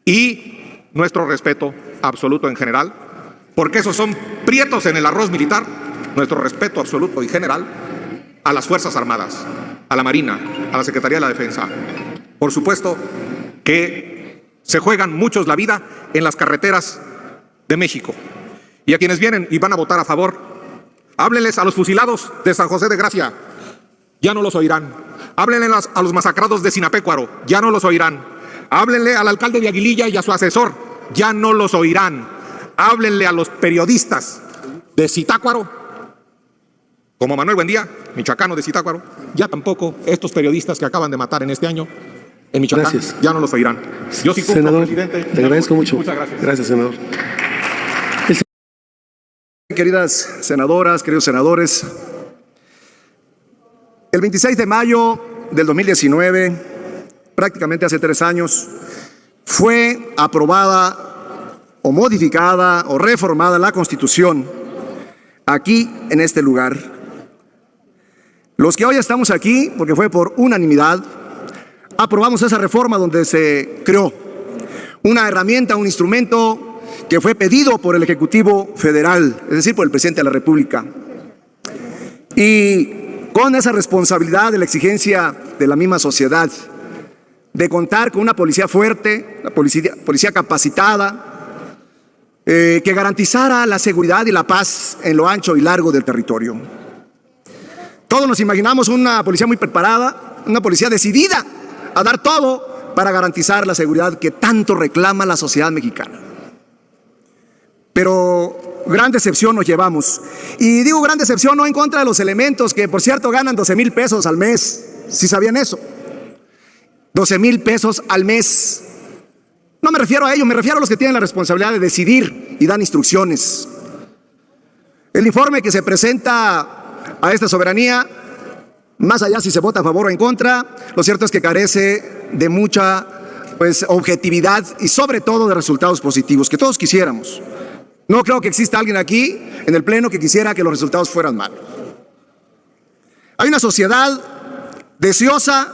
Y nuestro respeto absoluto en general, porque esos son prietos en el arroz militar, nuestro respeto absoluto y general a las Fuerzas Armadas, a la Marina, a la Secretaría de la Defensa. Por supuesto que se juegan muchos la vida en las carreteras de México. Y a quienes vienen y van a votar a favor, háblenles a los fusilados de San José de Gracia, ya no los oirán. Háblenle a los masacrados de Sinapecuaro, ya no los oirán. Háblenle al alcalde de Aguililla y a su asesor, ya no los oirán. Háblenle a los periodistas de Zitácuaro, como Manuel Buendía, michoacano de Zitácuaro, ya tampoco estos periodistas que acaban de matar en este año en Michoacán, gracias. Ya no los oirán. Yo sí cumplo, senador, presidente. le agradezco mucho. Muchas gracias. Gracias, senador. Queridas senadoras, queridos senadores, el 26 de mayo del 2019, prácticamente hace 3 años, fue aprobada o modificada o reformada la Constitución aquí en este lugar. Los que hoy estamos aquí, porque fue por unanimidad, aprobamos esa reforma donde se creó una herramienta, un instrumento que fue pedido por el Ejecutivo Federal, es decir, por el Presidente de la República. Y con esa responsabilidad de la exigencia de la misma sociedad, de contar con una policía fuerte, una policía capacitada, que garantizara la seguridad y la paz en lo ancho y largo del territorio. Todos nos imaginamos una policía muy preparada, una policía decidida a dar todo para garantizar la seguridad que tanto reclama la sociedad mexicana. Pero gran decepción nos llevamos. Y digo gran decepción no en contra de los elementos que, por cierto, ganan 12,000 pesos al mes. ¿Sí sabían eso? 12,000 pesos al mes. No me refiero a ellos, me refiero a los que tienen la responsabilidad de decidir y dan instrucciones. El informe que se presenta a esta soberanía, más allá si se vota a favor o en contra, lo cierto es que carece de mucha objetividad y sobre todo de resultados positivos que todos quisiéramos. No creo que exista alguien aquí en el Pleno que quisiera que los resultados fueran malos. Hay una sociedad deseosa,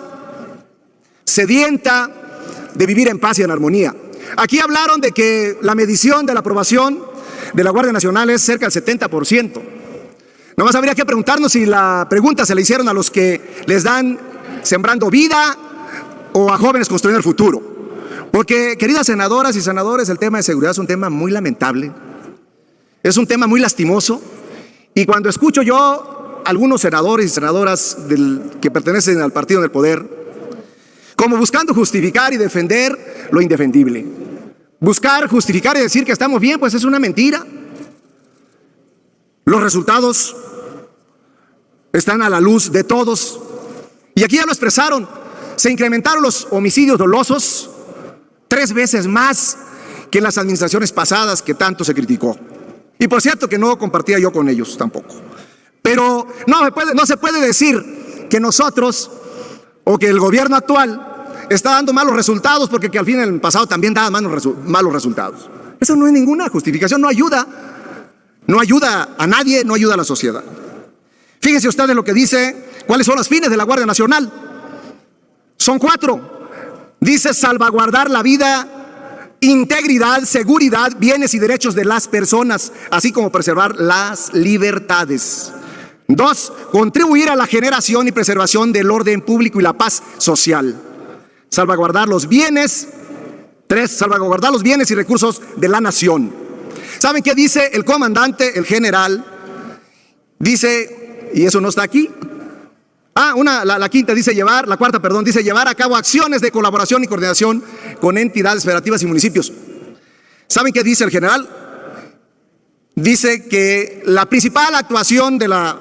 sedienta de vivir en paz y en armonía. Aquí hablaron de que la medición de la aprobación de la Guardia Nacional es cerca del 70%. Nomás habría que preguntarnos si la pregunta se la hicieron a los que les dan sembrando vida o a jóvenes construyendo el futuro. Porque, queridas senadoras y senadores, el tema de seguridad es un tema muy lamentable. Es un tema muy lastimoso. Y cuando escucho yo a algunos senadores y senadoras que pertenecen al partido del poder, como buscando justificar y defender lo indefendible. Buscar, justificar y decir que estamos bien, pues es una mentira. Los resultados están a la luz de todos. Y aquí ya lo expresaron. Se incrementaron los homicidios dolosos 3 veces más que en las administraciones pasadas que tanto se criticó. Y por cierto que no compartía yo con ellos tampoco. Pero no se puede decir que nosotros o que el gobierno actual está dando malos resultados porque que al fin en el pasado también daba malos resultados. Eso no es ninguna justificación, no ayuda a nadie, no ayuda a la sociedad. Fíjense ustedes lo que dice, cuáles son los fines de la Guardia Nacional. Son 4. Dice salvaguardar la vida, integridad, seguridad, bienes y derechos de las personas, así como preservar las libertades. 2, contribuir a la generación y preservación del orden público y la paz social. Salvaguardar los bienes. 3, salvaguardar los bienes y recursos de la nación. ¿Saben qué dice el comandante, el general? Dice, y eso no está aquí, La quinta dice la cuarta, perdón, dice llevar a cabo acciones de colaboración y coordinación con entidades federativas y municipios. ¿Saben qué dice el general? Dice que la principal actuación de la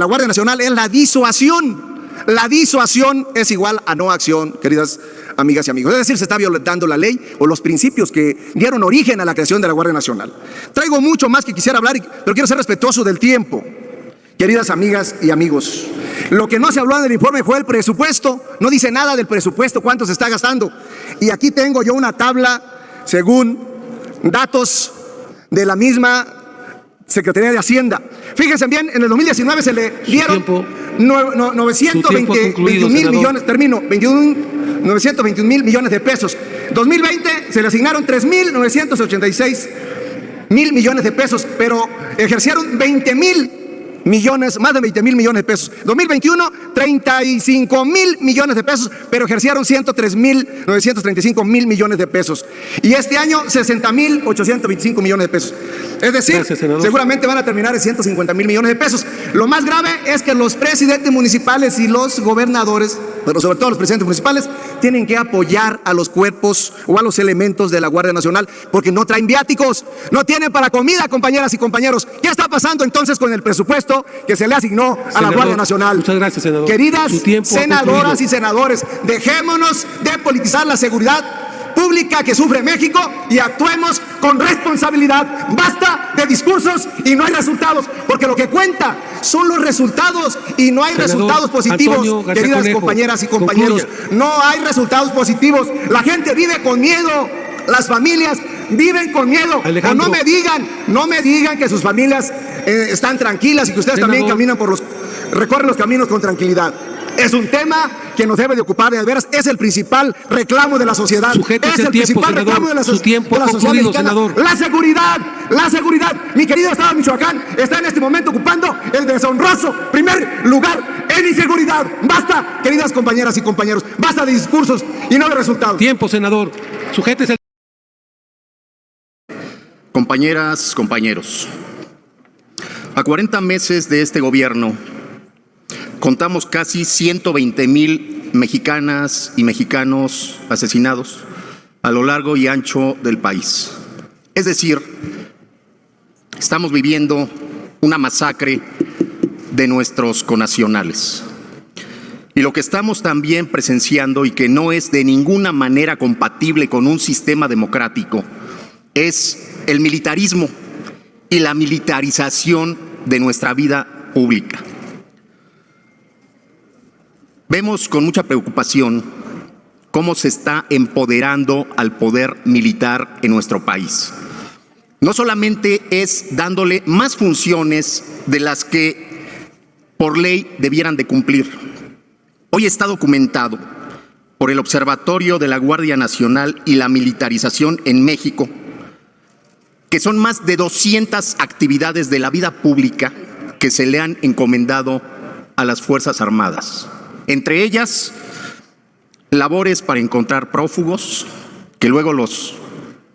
Guardia Nacional es la disuasión. La disuasión es igual a no acción, queridas amigas y amigos. Es decir, se está violentando la ley o los principios que dieron origen a la creación de la Guardia Nacional. Traigo mucho más que quisiera hablar, pero quiero ser respetuoso del tiempo. Queridas amigas y amigos, lo que no se habló en el informe fue el presupuesto. No dice nada del presupuesto, cuánto se está gastando. Y aquí tengo yo una tabla según datos de la misma Secretaría de Hacienda. Fíjense bien, en el 2019 se le dieron 921 mil millones de pesos. 2020 se le asignaron 3.986 mil millones de pesos, pero ejercieron 20 mil millones, más de 20 mil millones de pesos. 2021, 35 mil millones de pesos, pero ejercieron 103.935 mil millones de pesos. Y este año, 60.825 millones de pesos. Es decir, seguramente van a terminar en 150 mil millones de pesos. Lo más grave es que los presidentes municipales y los gobernadores, pero sobre todo los presidentes municipales, tienen que apoyar a los cuerpos o a los elementos de la Guardia Nacional porque no traen viáticos, no tienen para comida, compañeras y compañeros. ¿Qué está pasando entonces con el presupuesto que se le asignó a la Guardia Nacional? Muchas gracias, senador. Queridas senadoras y senadores, dejémonos de politizar la seguridad pública que sufre México y actuemos con responsabilidad. Basta de discursos y no hay resultados, porque lo que cuenta son los resultados y no hay resultados positivos. Queridas compañeras y compañeros, no hay resultados positivos. La gente vive con miedo, las familias viven con miedo. O no me digan que sus familias están tranquilas y que ustedes también recorren los caminos con tranquilidad. Es un tema que nos debe de ocupar de veras, es el principal reclamo de la sociedad. Es el principal reclamo de la sociedad mexicana. La seguridad. Mi querido estado de Michoacán está en este momento ocupando el deshonroso primer lugar en inseguridad. Basta, queridas compañeras y compañeros, basta de discursos y no de resultados. Tiempo, senador. Sujétese. Compañeras, compañeros, a 40 meses de este gobierno, contamos casi 120,000 mexicanas y mexicanos asesinados a lo largo y ancho del país. Es decir, estamos viviendo una masacre de nuestros connacionales. Y lo que estamos también presenciando y que no es de ninguna manera compatible con un sistema democrático es el militarismo y la militarización de nuestra vida pública. Vemos con mucha preocupación cómo se está empoderando al poder militar en nuestro país. No solamente es dándole más funciones de las que por ley debieran de cumplir. Hoy está documentado por el Observatorio de la Guardia Nacional y la Militarización en México que son más de 200 actividades de la vida pública que se le han encomendado a las Fuerzas Armadas. Entre ellas, labores para encontrar prófugos, que luego los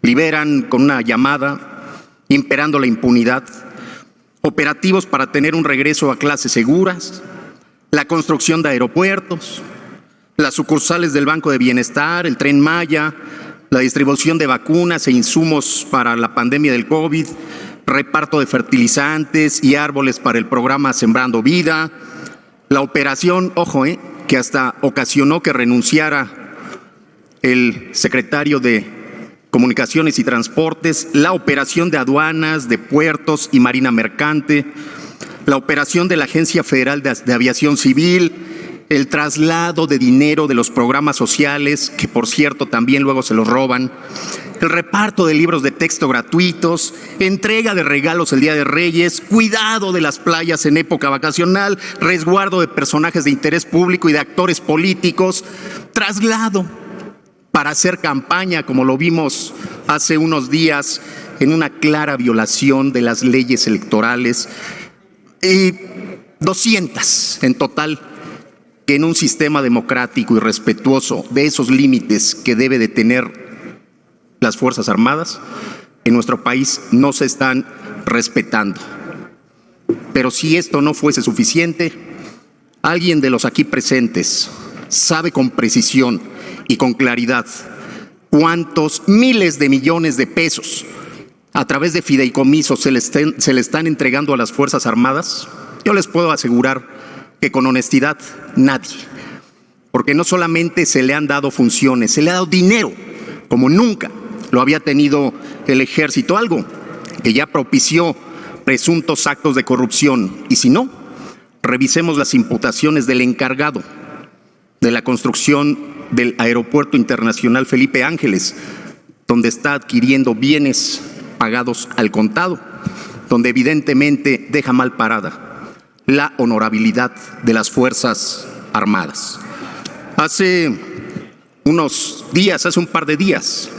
liberan con una llamada, imperando la impunidad, operativos para tener un regreso a clases seguras, la construcción de aeropuertos, las sucursales del Banco de Bienestar, el Tren Maya, la distribución de vacunas e insumos para la pandemia del COVID, reparto de fertilizantes y árboles para el programa Sembrando Vida, la operación, que hasta ocasionó que renunciara el secretario de Comunicaciones y Transportes, la operación de aduanas, de puertos y marina mercante, la operación de la Agencia Federal de Aviación Civil, el traslado de dinero de los programas sociales, que por cierto también luego se los roban, el reparto de libros de texto gratuitos, entrega de regalos el Día de Reyes, cuidado de las playas en época vacacional, resguardo de personajes de interés público y de actores políticos, traslado para hacer campaña, como lo vimos hace unos días, en una clara violación de las leyes electorales, y 200 en total, que en un sistema democrático y respetuoso de esos límites que debe de tener las Fuerzas Armadas, en nuestro país no se están respetando. Pero si esto no fuese suficiente, ¿Alguien de los aquí presentes sabe con precisión y con claridad cuántos miles de millones de pesos a través de fideicomisos se le están entregando a las Fuerzas Armadas? Yo les puedo asegurar que con honestidad nadie. Porque no solamente se le han dado funciones, se le ha dado dinero, como nunca lo había tenido el Ejército, algo que ya propició presuntos actos de corrupción. Y si no, revisemos las imputaciones del encargado de la construcción del Aeropuerto Internacional Felipe Ángeles, donde está adquiriendo bienes pagados al contado, donde evidentemente deja mal parada la honorabilidad de las Fuerzas Armadas. Hace un par de días,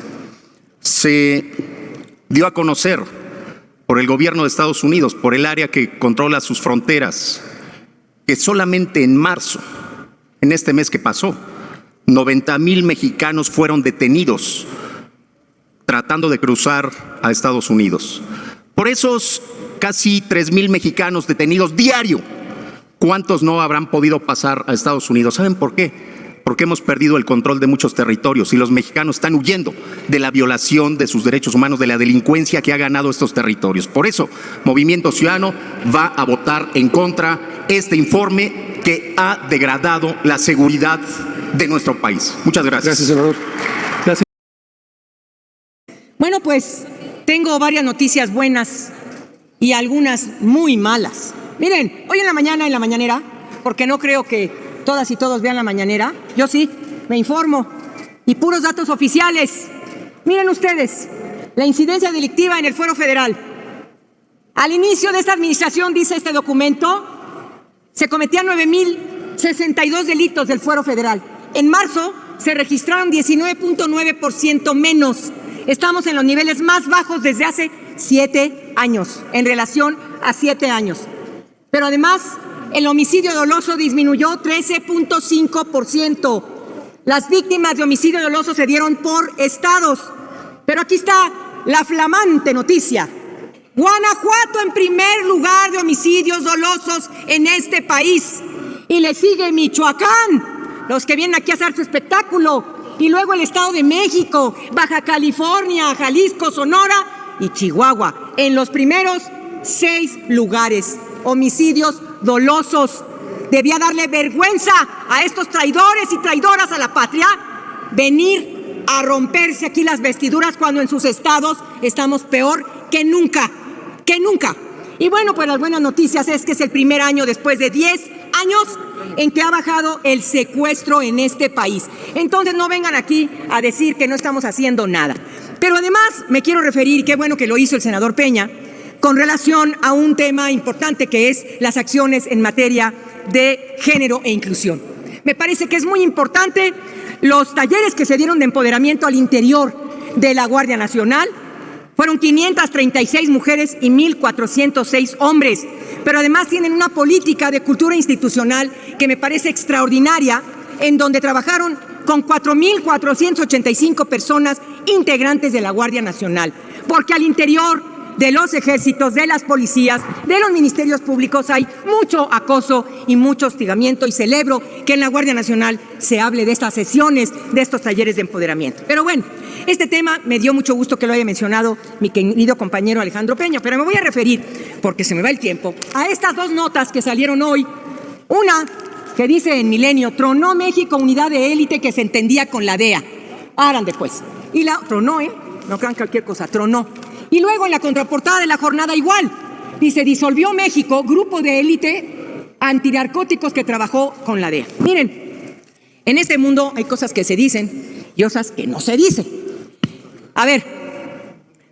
se dio a conocer por el gobierno de Estados Unidos, por el área que controla sus fronteras, que solamente en marzo, en este mes que pasó, 90,000 mexicanos fueron detenidos tratando de cruzar a Estados Unidos. Por esos casi 3,000 mexicanos detenidos diario, ¿cuántos no habrán podido pasar a Estados Unidos? ¿Saben por qué? Porque hemos perdido el control de muchos territorios y los mexicanos están huyendo de la violación de sus derechos humanos, de la delincuencia que ha ganado estos territorios. Por eso, Movimiento Ciudadano va a votar en contra este informe que ha degradado la seguridad de nuestro país. Muchas gracias. Gracias, senador. Gracias. Bueno, pues tengo varias noticias buenas y algunas muy malas. Miren, hoy en la mañanera, porque no creo que todas y todos vean la mañanera, yo sí, me informo, y puros datos oficiales. Miren ustedes, la incidencia delictiva en el Fuero Federal. Al inicio de esta administración, dice este documento, se cometían 9,062 delitos del Fuero Federal. En marzo se registraron 19.9% menos. Estamos en los niveles más bajos desde hace 7 años, en relación a 7 años. Pero además, el homicidio doloso disminuyó 13.5%. Las víctimas de homicidio doloso se dieron por estados. Pero aquí está la flamante noticia. Guanajuato en primer lugar de homicidios dolosos en este país. Y le sigue Michoacán, los que vienen aquí a hacer su espectáculo. Y luego el Estado de México, Baja California, Jalisco, Sonora y Chihuahua. En los primeros 6 lugares. Homicidios dolosos. Debía darle vergüenza a estos traidores y traidoras a la patria venir a romperse aquí las vestiduras cuando en sus estados estamos peor que nunca, que nunca. Y bueno, pues las buenas noticias es que es el primer año después de 10 años en que ha bajado el secuestro en este país. Entonces no vengan aquí a decir que no estamos haciendo nada. Pero además me quiero referir, qué bueno que lo hizo el senador Peña, con relación a un tema importante que es las acciones en materia de género e inclusión. Me parece que es muy importante los talleres que se dieron de empoderamiento al interior de la Guardia Nacional. Fueron 536 mujeres y 1,406 hombres, pero además tienen una política de cultura institucional que me parece extraordinaria, en donde trabajaron con 4,485 personas integrantes de la Guardia Nacional, porque al interior de los ejércitos, de las policías, de los ministerios públicos hay mucho acoso y mucho hostigamiento, y celebro que en la Guardia Nacional se hable de estas sesiones, de estos talleres de empoderamiento. Pero bueno, este tema me dio mucho gusto que lo haya mencionado mi querido compañero Alejandro Peña, pero me voy a referir, porque se me va el tiempo, a estas 2 notas que salieron hoy. Una que dice en Milenio: tronó México unidad de élite que se entendía con la DEA. Árande pues. Y la tronó, no crean cualquier cosa, tronó. Y luego en la contraportada de La Jornada igual, dice: disolvió México grupo de élite antinarcóticos que trabajó con la DEA. Miren, en este mundo hay cosas que se dicen y cosas que no se dicen. A ver,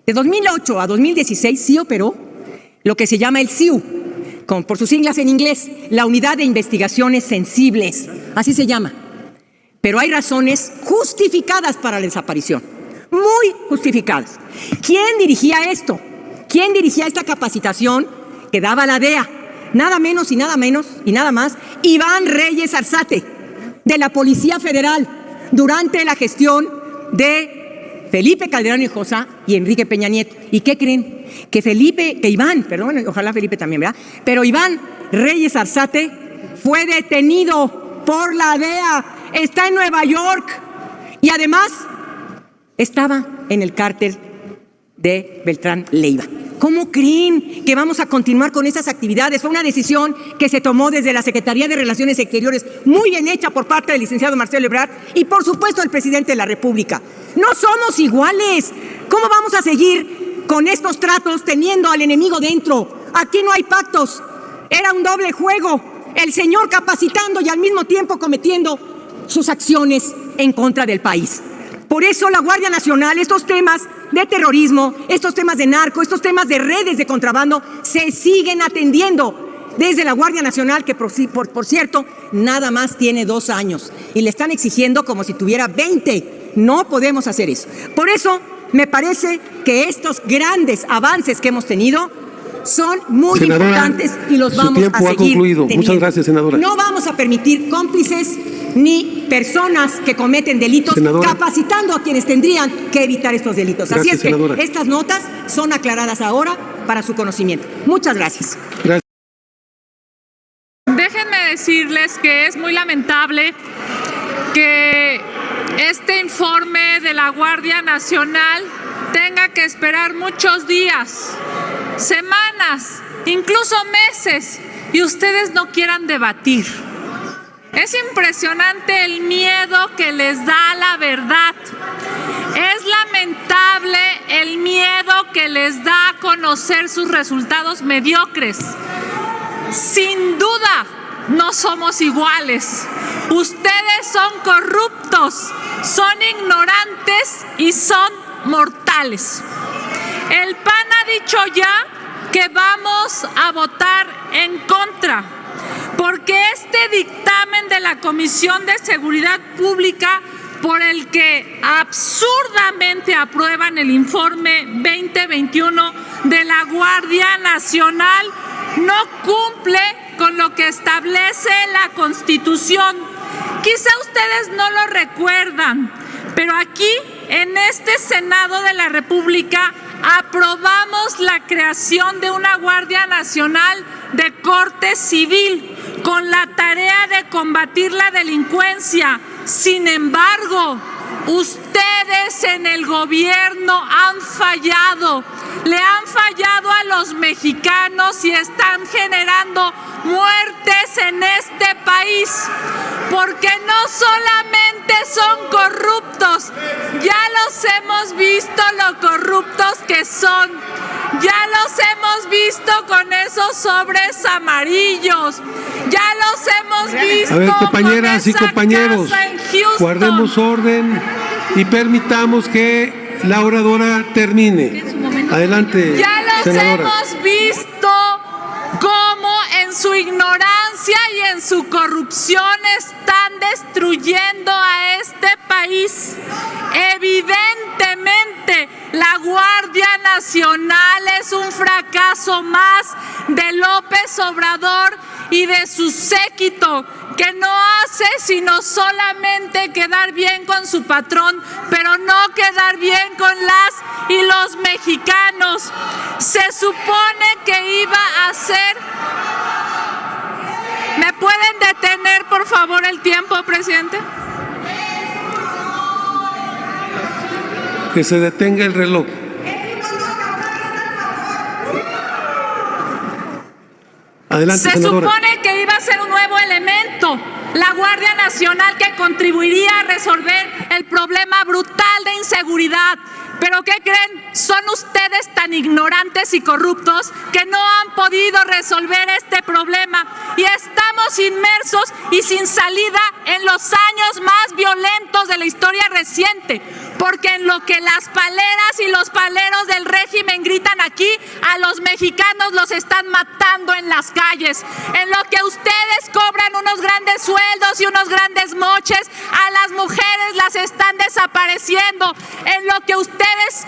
de 2008 a 2016 sí operó lo que se llama el SIU, por sus siglas en inglés, la Unidad de Investigaciones Sensibles, así se llama. Pero hay razones justificadas para la desaparición. Muy justificadas. ¿Quién dirigía esto? ¿Quién dirigía esta capacitación que daba la DEA? Nada menos y nada más, Iván Reyes Arzate, de la Policía Federal, durante la gestión de Felipe Calderón Hinojosa y Enrique Peña Nieto. ¿Y qué creen? Que Iván, ojalá Felipe también, ¿verdad? Pero Iván Reyes Arzate fue detenido por la DEA, está en Nueva York y además estaba en el cártel de Beltrán Leiva. ¿Cómo creen que vamos a continuar con esas actividades? Fue una decisión que se tomó desde la Secretaría de Relaciones Exteriores, muy bien hecha por parte del licenciado Marcelo Ebrard y por supuesto el presidente de la República. No somos iguales. ¿Cómo vamos a seguir con estos tratos teniendo al enemigo dentro? Aquí no hay pactos. Era un doble juego. El señor capacitando y al mismo tiempo cometiendo sus acciones en contra del país. Por eso la Guardia Nacional, estos temas de terrorismo, estos temas de narco, estos temas de redes de contrabando, se siguen atendiendo desde la Guardia Nacional, que por cierto, nada más tiene 2 años. Y le están exigiendo como si tuviera 20. No podemos hacer eso. Por eso me parece que estos grandes avances que hemos tenido son muy importantes y los vamos a seguir teniendo. Muchas gracias, senadora. No vamos a permitir cómplices ni personas que cometen delitos, capacitando a quienes tendrían que evitar estos delitos. Así es que estas notas son aclaradas ahora para su conocimiento. Muchas gracias. Déjenme decirles que es muy lamentable que este informe de la Guardia Nacional tenga que esperar muchos días, semanas, incluso meses, y ustedes no quieran debatir. Es impresionante el miedo que les da la verdad. Es lamentable el miedo que les da a conocer sus resultados mediocres. Sin duda, no somos iguales. Ustedes son corruptos, son ignorantes y son mortales. El PAN ha dicho ya que vamos a votar en contra, porque este dictamen de la Comisión de Seguridad Pública, por el que absurdamente aprueban el informe 2021 de la Guardia Nacional, no cumple con lo que establece la Constitución. Quizá ustedes no lo recuerdan, pero aquí, en este Senado de la República, aprobamos la creación de una Guardia Nacional de corte civil con la tarea de combatir la delincuencia. Sin embargo, ustedes en el gobierno han fallado, le han fallado a los mexicanos y están generando muertes en este país, porque no solamente son corruptos, ya los hemos visto lo corruptos que son, ya los hemos visto con esos sobres amarillos, ya los hemos visto. A ver, compañeras y compañeros, guardemos orden y permitamos que la oradora termine. Adelante, ya los senadora. Hemos visto cómo en su ignorancia y en su corrupción están destruyendo a este país. Evidentemente, la Guardia Nacional es un fracaso más de López Obrador y de su séquito, que no hace sino solamente quedar bien con su patrón, pero no quedar bien con las y los mexicanos. Se supone que iba a ser... ¿Me pueden detener, por favor, el tiempo, presidente? Que se detenga el reloj. Adelante, senadora. Se supone que iba a ser un nuevo elemento, la Guardia Nacional, que contribuiría a resolver el problema brutal de inseguridad. ¿Pero qué creen? Son ustedes tan ignorantes y corruptos que no han podido resolver este problema y estamos inmersos y sin salida en los años más violentos de la historia reciente, porque en lo que las paleras y los paleros del régimen gritan aquí, a los mexicanos los están matando en las calles. En lo que ustedes cobran unos grandes sueldos y unos grandes moches, a las mujeres las están desapareciendo. En lo que ustedes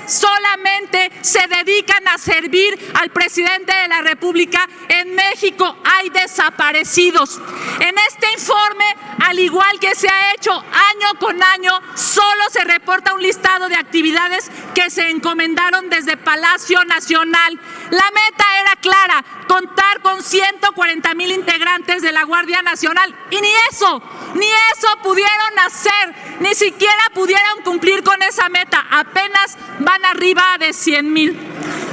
solamente se dedican a servir al presidente de la República, en México hay desaparecidos. Unidos. En este informe, al igual que se ha hecho año con año, solo se reporta un listado de actividades que se encomendaron desde Palacio Nacional. La meta era clara: contar con 140,000 integrantes de la Guardia Nacional. Y ni eso pudieron hacer, ni siquiera pudieron cumplir con esa meta. Apenas van arriba de 100,000.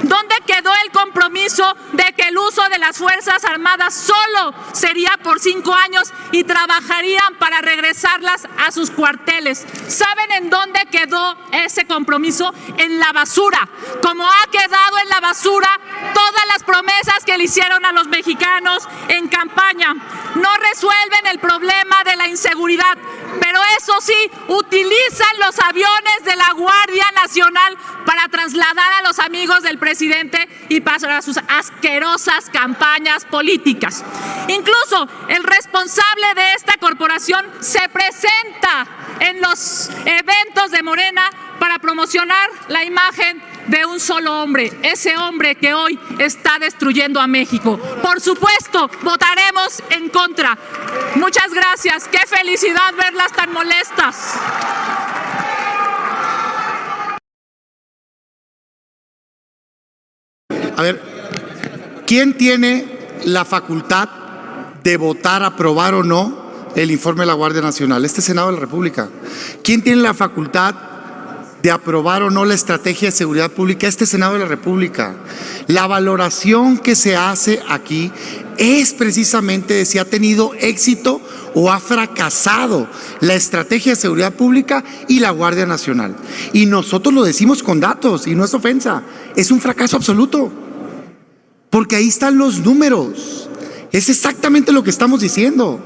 ¿Dónde quedó el compromiso de que el uso de las Fuerzas Armadas solo sería por 5 años y trabajarían para regresarlas a sus cuarteles? ¿Saben en dónde quedó ese compromiso? En la basura. Como ha quedado en la basura todas las promesas que le hicieron a los mexicanos en campaña. No resuelven el problema de la inseguridad, pero eso sí, utilizan los aviones de la Guardia Nacional para trasladar a los amigos del presidente y para sus asquerosas campañas políticas. Incluso el responsable de esta corporación se presenta en los eventos de Morena para promocionar la imagen de un solo hombre, ese hombre que hoy está destruyendo a México. Por supuesto, votaremos en contra. Muchas gracias. Qué felicidad verlas tan molestas. A ver, ¿quién tiene la facultad de votar, aprobar o no el informe de la Guardia Nacional? Este Senado de la República. ¿Quién tiene la facultad de aprobar o no la estrategia de seguridad pública? Este Senado de la República. La valoración que se hace aquí es precisamente de si ha tenido éxito o ha fracasado la estrategia de seguridad pública y la Guardia Nacional. Y nosotros lo decimos con datos, y no es ofensa, es un fracaso absoluto. Porque ahí están los números. Es exactamente lo que estamos diciendo.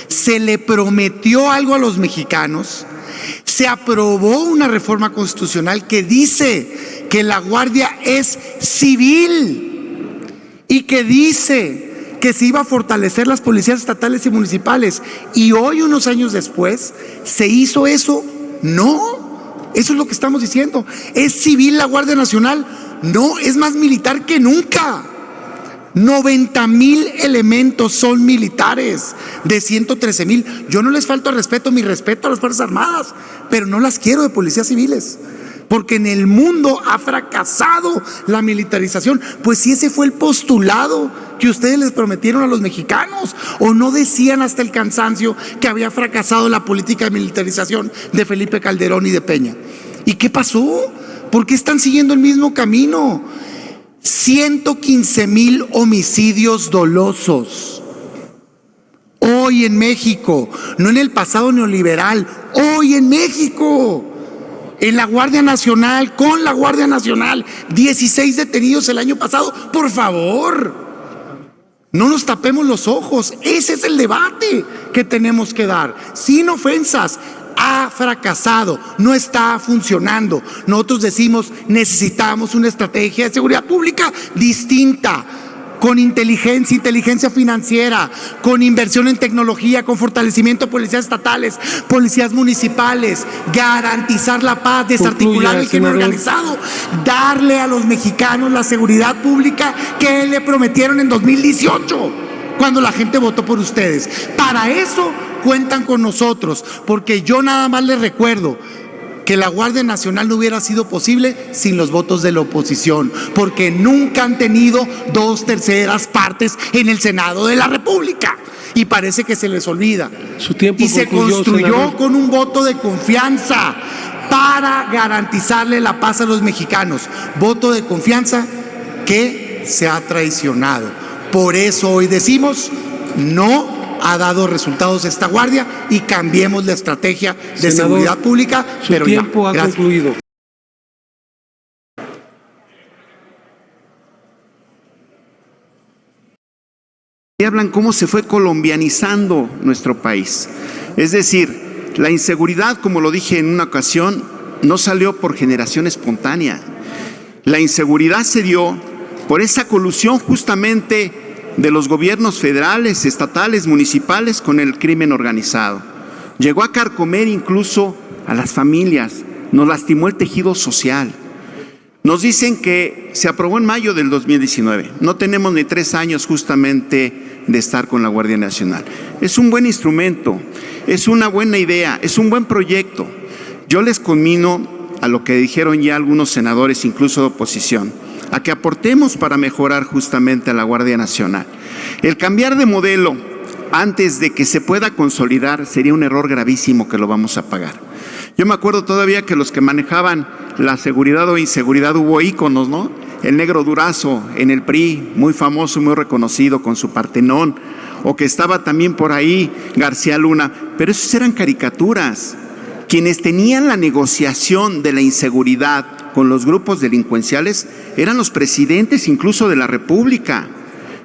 Se le prometió algo a los mexicanos. Se aprobó una reforma constitucional que dice que la Guardia es civil y que dice que se iba a fortalecer las policías estatales y municipales. Y hoy, unos años después, ¿se hizo eso? No. Eso es lo que estamos diciendo. ¿Es civil la Guardia Nacional? No, es más militar que nunca. 90,000 elementos son militares de 113,000. Yo no les falto al respeto, mi respeto a las Fuerzas Armadas, pero no las quiero de policías civiles, porque en el mundo ha fracasado la militarización. Pues si ese fue el postulado que ustedes les prometieron a los mexicanos, o no decían hasta el cansancio que había fracasado la política de militarización de Felipe Calderón y de Peña. ¿Y qué pasó? ¿Por qué están siguiendo el mismo camino? 115,000 homicidios dolosos hoy en México, no en el pasado neoliberal, hoy en México, en la Guardia Nacional, con la Guardia Nacional, 16 detenidos el año pasado. Por favor, no nos tapemos los ojos, ese es el debate que tenemos que dar, sin ofensas. Ha fracasado, no está funcionando. Nosotros decimos, necesitamos una estrategia de seguridad pública distinta, con inteligencia financiera, con inversión en tecnología, con fortalecimiento de policías estatales, policías municipales, garantizar la paz, desarticular el crimen organizado, darle a los mexicanos la seguridad pública que le prometieron en 2018, cuando la gente votó por ustedes. Para eso cuentan con nosotros, porque yo nada más les recuerdo que la Guardia Nacional no hubiera sido posible sin los votos de la oposición, porque nunca han tenido 2/3 partes en el Senado de la República, y parece que se les olvida. Su tiempo y se construyó, senador, con un voto de confianza para garantizarle la paz a los mexicanos. Voto de confianza que se ha traicionado. Por eso hoy decimos, no ha dado resultados esta Guardia y cambiemos la estrategia de seguridad pública. Pero ya, tiempo ha concluido. Y hablan cómo se fue colombianizando nuestro país. Es decir, la inseguridad, como lo dije en una ocasión, no salió por generación espontánea. La inseguridad se dio por esa colusión justamente de los gobiernos federales, estatales, municipales con el crimen organizado. Llegó a carcomer incluso a las familias, nos lastimó el tejido social. Nos dicen que se aprobó en mayo del 2019, no tenemos ni 3 años justamente de estar con la Guardia Nacional. Es un buen instrumento, es una buena idea, es un buen proyecto. Yo les conmino a lo que dijeron ya algunos senadores, incluso de oposición, a que aportemos para mejorar justamente a la Guardia Nacional. El cambiar de modelo antes de que se pueda consolidar sería un error gravísimo que lo vamos a pagar. Yo me acuerdo todavía que los que manejaban la seguridad o inseguridad hubo íconos, ¿no? El Negro Durazo en el PRI, muy famoso, muy reconocido con su Partenón, o que estaba también por ahí García Luna, pero esos eran caricaturas. Quienes tenían la negociación de la inseguridad con los grupos delincuenciales eran los presidentes incluso de la República,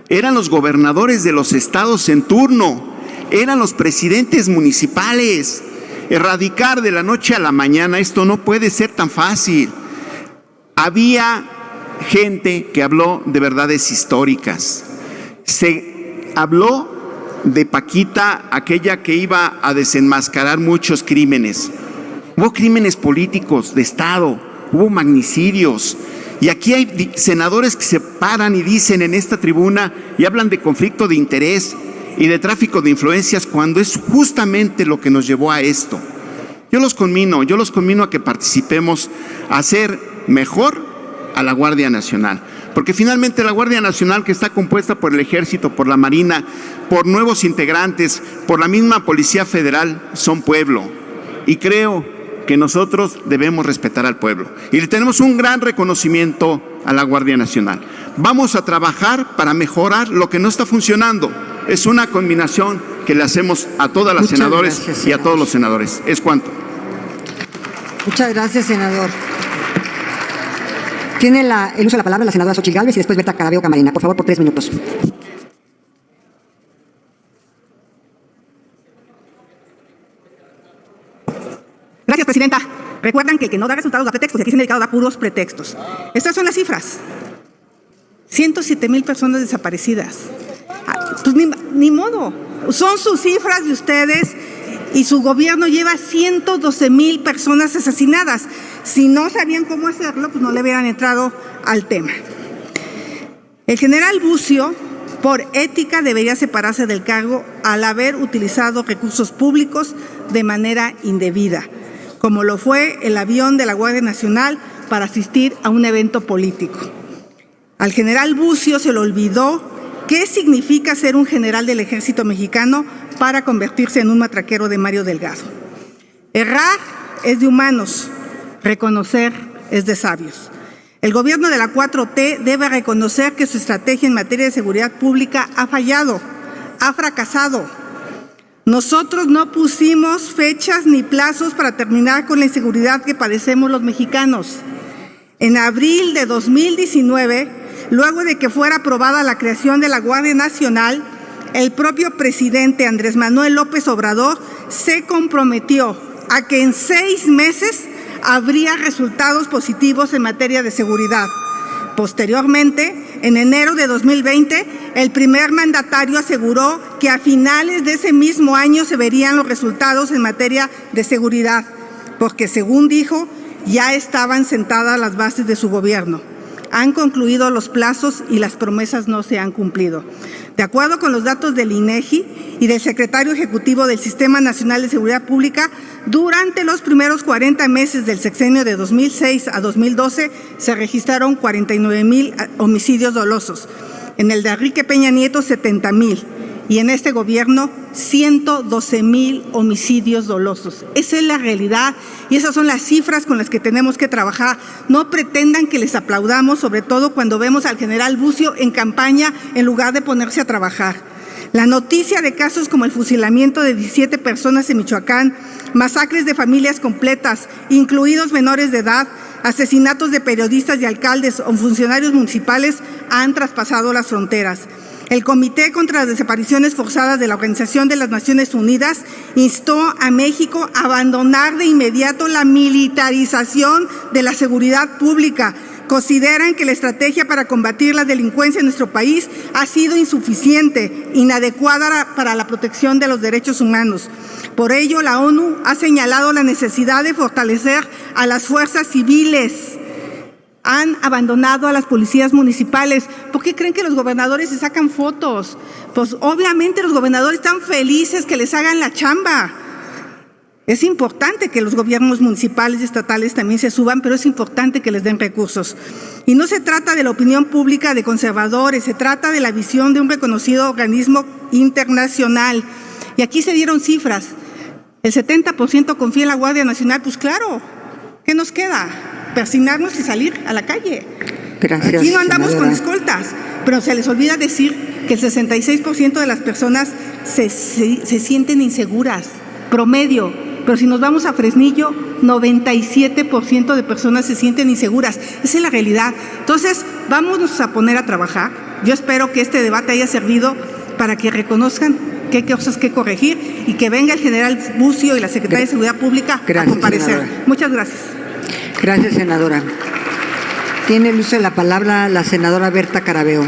eran los gobernadores de los estados en turno, eran los presidentes municipales. Erradicar de la noche a la mañana esto no puede ser tan fácil. Había gente que habló de verdades históricas. Se habló de Paquita, aquella que iba a desenmascarar muchos crímenes. Hubo crímenes políticos de Estado, hubo magnicidios. Y aquí hay senadores que se paran y dicen en esta tribuna y hablan de conflicto de interés y de tráfico de influencias cuando es justamente lo que nos llevó a esto. Yo los conmino a que participemos a hacer mejor a la Guardia Nacional. Porque finalmente la Guardia Nacional, que está compuesta por el Ejército, por la Marina, por nuevos integrantes, por la misma Policía Federal, son pueblo. Y creo que nosotros debemos respetar al pueblo. Y le tenemos un gran reconocimiento a la Guardia Nacional. Vamos a trabajar para mejorar lo que no está funcionando. Es una combinación que le hacemos a todas las senadoras y a todos los senadores. Es cuanto. Muchas gracias, senador. Tiene el uso de la palabra la senadora Xochitl Gálvez y después Berta Carabeo Camarena. Por favor, por 3 minutos. Gracias, presidenta. Recuerdan que el que no da resultados da pretextos y aquí se han dedicado a dar puros pretextos. Estas son las cifras. 107,000 personas desaparecidas. Pues ni modo. Son sus cifras de ustedes y su gobierno lleva 112,000 personas asesinadas. Si no sabían cómo hacerlo, pues no le hubieran entrado al tema. El general Bucio, por ética, debería separarse del cargo al haber utilizado recursos públicos de manera indebida, como lo fue el avión de la Guardia Nacional para asistir a un evento político. Al general Bucio se le olvidó qué significa ser un general del Ejército Mexicano para convertirse en un matraquero de Mario Delgado. Errar es de humanos, reconocer es de sabios. El gobierno de la 4T debe reconocer que su estrategia en materia de seguridad pública ha fallado, ha fracasado. Nosotros no pusimos fechas ni plazos para terminar con la inseguridad que padecemos los mexicanos. En abril de 2019, luego de que fuera aprobada la creación de la Guardia Nacional, el propio presidente Andrés Manuel López Obrador se comprometió a que en 6 meses habría resultados positivos en materia de seguridad. Posteriormente, en enero de 2020, el primer mandatario aseguró que a finales de ese mismo año se verían los resultados en materia de seguridad, porque según dijo, ya estaban sentadas las bases de su gobierno. Han concluido los plazos y las promesas no se han cumplido. De acuerdo con los datos del INEGI y del secretario ejecutivo del Sistema Nacional de Seguridad Pública, durante los primeros 40 meses del sexenio de 2006 a 2012 se registraron 49,000 homicidios dolosos. En el de Enrique Peña Nieto, 70,000. Y en este gobierno, 112,000 homicidios dolosos. Esa es la realidad y esas son las cifras con las que tenemos que trabajar. No pretendan que les aplaudamos, sobre todo cuando vemos al general Bucio en campaña en lugar de ponerse a trabajar. La noticia de casos como el fusilamiento de 17 personas en Michoacán, masacres de familias completas, incluidos menores de edad, asesinatos de periodistas y alcaldes o funcionarios municipales han traspasado las fronteras. El Comité contra las Desapariciones Forzadas de la Organización de las Naciones Unidas instó a México a abandonar de inmediato la militarización de la seguridad pública. Consideran que la estrategia para combatir la delincuencia en nuestro país ha sido insuficiente, inadecuada para la protección de los derechos humanos. Por ello, la ONU ha señalado la necesidad de fortalecer a las fuerzas civiles, Han abandonado a las policías municipales. ¿Por qué creen que los gobernadores se sacan fotos? Pues obviamente los gobernadores están felices que les hagan la chamba. Es importante que los gobiernos municipales y estatales también se suban, pero es importante que les den recursos. Y no se trata de la opinión pública de conservadores, se trata de la visión de un reconocido organismo internacional. Y aquí se dieron cifras. El 70% confía en la Guardia Nacional. Pues claro, ¿qué nos queda? Persignarnos y salir a la calle. Gracias, aquí no andamos senadora. con escoltas, pero se les olvida decir que el 66% de las personas se sienten inseguras, promedio. Pero si nos vamos a Fresnillo, 97% de personas se sienten inseguras. Esa es la realidad. Entonces, vámonos a poner a trabajar. Yo espero que este debate haya servido para que reconozcan qué cosas que corregir y que venga el general Bucio y la Secretaria de Seguridad Pública a comparecer. Senadora. Muchas gracias. Gracias, senadora. Tiene el uso de la palabra la senadora Berta Carabeo.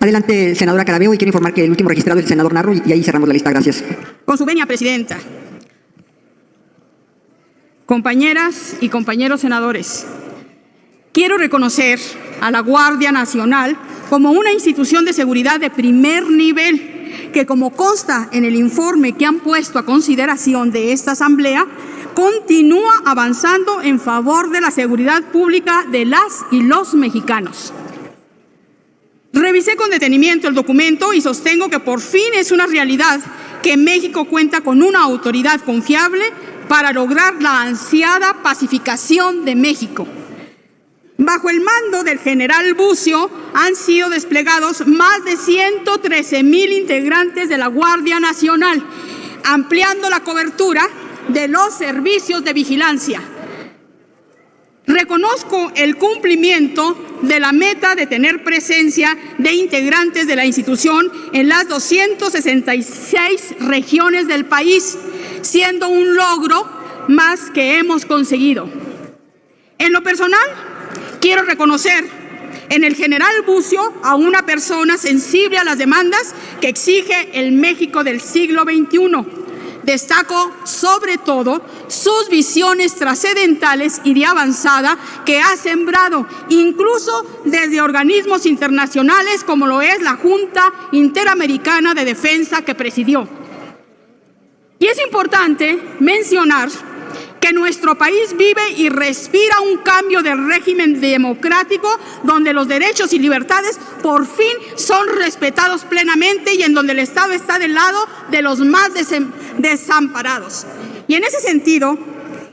Adelante, senadora Carabeo, y quiero informar que el último registrado es el senador Narro, y ahí cerramos la lista. Gracias. Con su venia, presidenta. Compañeras y compañeros senadores, quiero reconocer a la Guardia Nacional como una institución de seguridad de primer nivel que, como consta en el informe que han puesto a consideración de esta Asamblea, continúa avanzando en favor de la seguridad pública de las y los mexicanos. Revisé con detenimiento el documento y sostengo que por fin es una realidad que México cuenta con una autoridad confiable para lograr la ansiada pacificación de México. Bajo el mando del general Bucio han sido desplegados más de 113,000 integrantes de la Guardia Nacional, ampliando la cobertura de los servicios de vigilancia. Reconozco el cumplimiento de la meta de tener presencia de integrantes de la institución en las 266 regiones del país, siendo un logro más que hemos conseguido. En lo personal, quiero reconocer en el general Bucio a una persona sensible a las demandas que exige el México del siglo XXI. Destaco sobre todo sus visiones trascendentales y de avanzada que ha sembrado, incluso desde organismos internacionales como lo es la Junta Interamericana de Defensa que presidió. Y es importante mencionar que nuestro país vive y respira un cambio de régimen democrático donde los derechos y libertades por fin son respetados plenamente y en donde el Estado está del lado de los más desamparados. Y en ese sentido,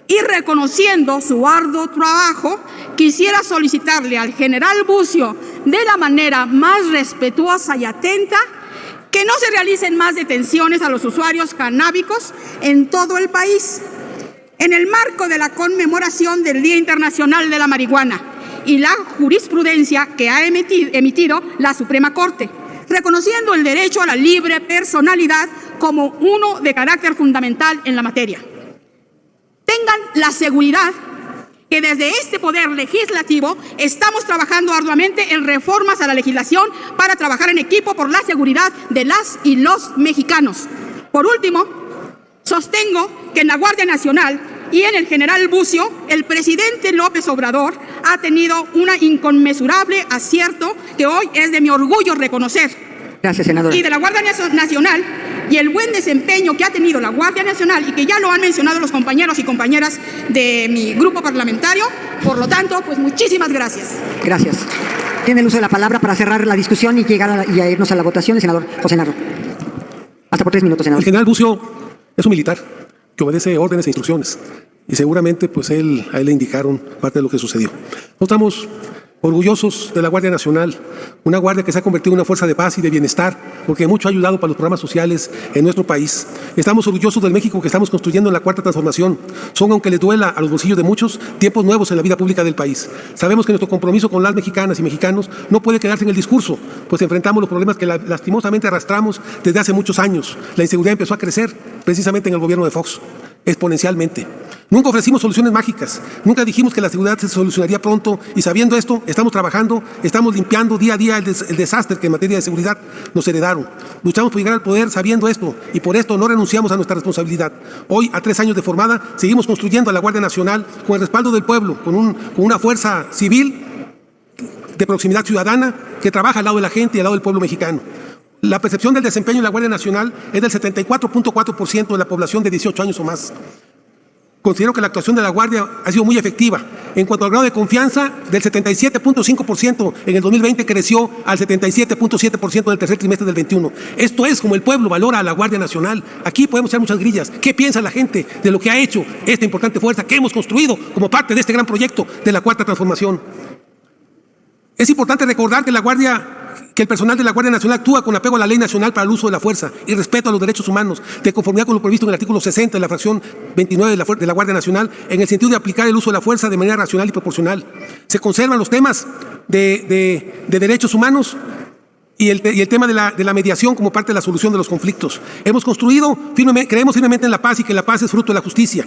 y reconociendo su arduo trabajo, quisiera solicitarle al general Bucio de la manera más respetuosa y atenta que no se realicen más detenciones a los usuarios canábicos en todo el país, en el marco de la conmemoración del Día Internacional de la Marihuana y la jurisprudencia que ha emitido la Suprema Corte, reconociendo el derecho a la libre personalidad como uno de carácter fundamental en la materia. Tengan la seguridad que desde este poder legislativo estamos trabajando arduamente en reformas a la legislación para trabajar en equipo por la seguridad de las y los mexicanos. Por último, sostengo que en la Guardia Nacional y en el general Bucio, el presidente López Obrador ha tenido un inconmensurable acierto que hoy es de mi orgullo reconocer. Gracias, senadora. Y de la Guardia Nacional y el buen desempeño que ha tenido la Guardia Nacional y que ya lo han mencionado los compañeros y compañeras de mi grupo parlamentario. Por lo tanto, pues muchísimas gracias. Gracias. Tiene el uso de la palabra para cerrar la discusión y llegar y a irnos a la votación, el senador José Narro. Hasta por 3 minutos, senador. El general Bucio es un militar que obedece órdenes e instrucciones y seguramente pues a él le indicaron parte de lo que sucedió. No estamos orgullosos de la Guardia Nacional, una guardia que se ha convertido en una fuerza de paz y de bienestar, porque mucho ha ayudado para los programas sociales en nuestro país. Estamos orgullosos del México que estamos construyendo en la Cuarta Transformación. Son, aunque les duela a los bolsillos de muchos, tiempos nuevos en la vida pública del país. Sabemos que nuestro compromiso con las mexicanas y mexicanos no puede quedarse en el discurso, pues enfrentamos los problemas que lastimosamente arrastramos desde hace muchos años. La inseguridad empezó a crecer precisamente en el gobierno de Fox, exponencialmente. Nunca ofrecimos soluciones mágicas, nunca dijimos que la seguridad se solucionaría pronto y sabiendo esto, estamos trabajando, estamos limpiando día a día el desastre que en materia de seguridad nos heredaron. Luchamos por llegar al poder sabiendo esto y por esto no renunciamos a nuestra responsabilidad. Hoy, a 3 años de formada, seguimos construyendo a la Guardia Nacional con el respaldo del pueblo, con una fuerza civil de proximidad ciudadana que trabaja al lado de la gente y al lado del pueblo mexicano. La percepción del desempeño de la Guardia Nacional es del 74.4% de la población de 18 años o más. Considero que la actuación de la Guardia ha sido muy efectiva. En cuanto al grado de confianza, del 77.5% en el 2020 creció al 77.7% en el tercer trimestre del 21. Esto es como el pueblo valora a la Guardia Nacional. Aquí podemos echar muchas grillas. ¿Qué piensa la gente de lo que ha hecho esta importante fuerza que hemos construido como parte de este gran proyecto de la Cuarta Transformación? Es importante recordar que el personal de la Guardia Nacional actúa con apego a la ley nacional para el uso de la fuerza y respeto a los derechos humanos, de conformidad con lo previsto en el artículo 60 de la fracción 29 de la Guardia Nacional, en el sentido de aplicar el uso de la fuerza de manera racional y proporcional. Se conservan los temas de derechos humanos y el tema de la mediación como parte de la solución de los conflictos. Creemos firmemente en la paz y que la paz es fruto de la justicia.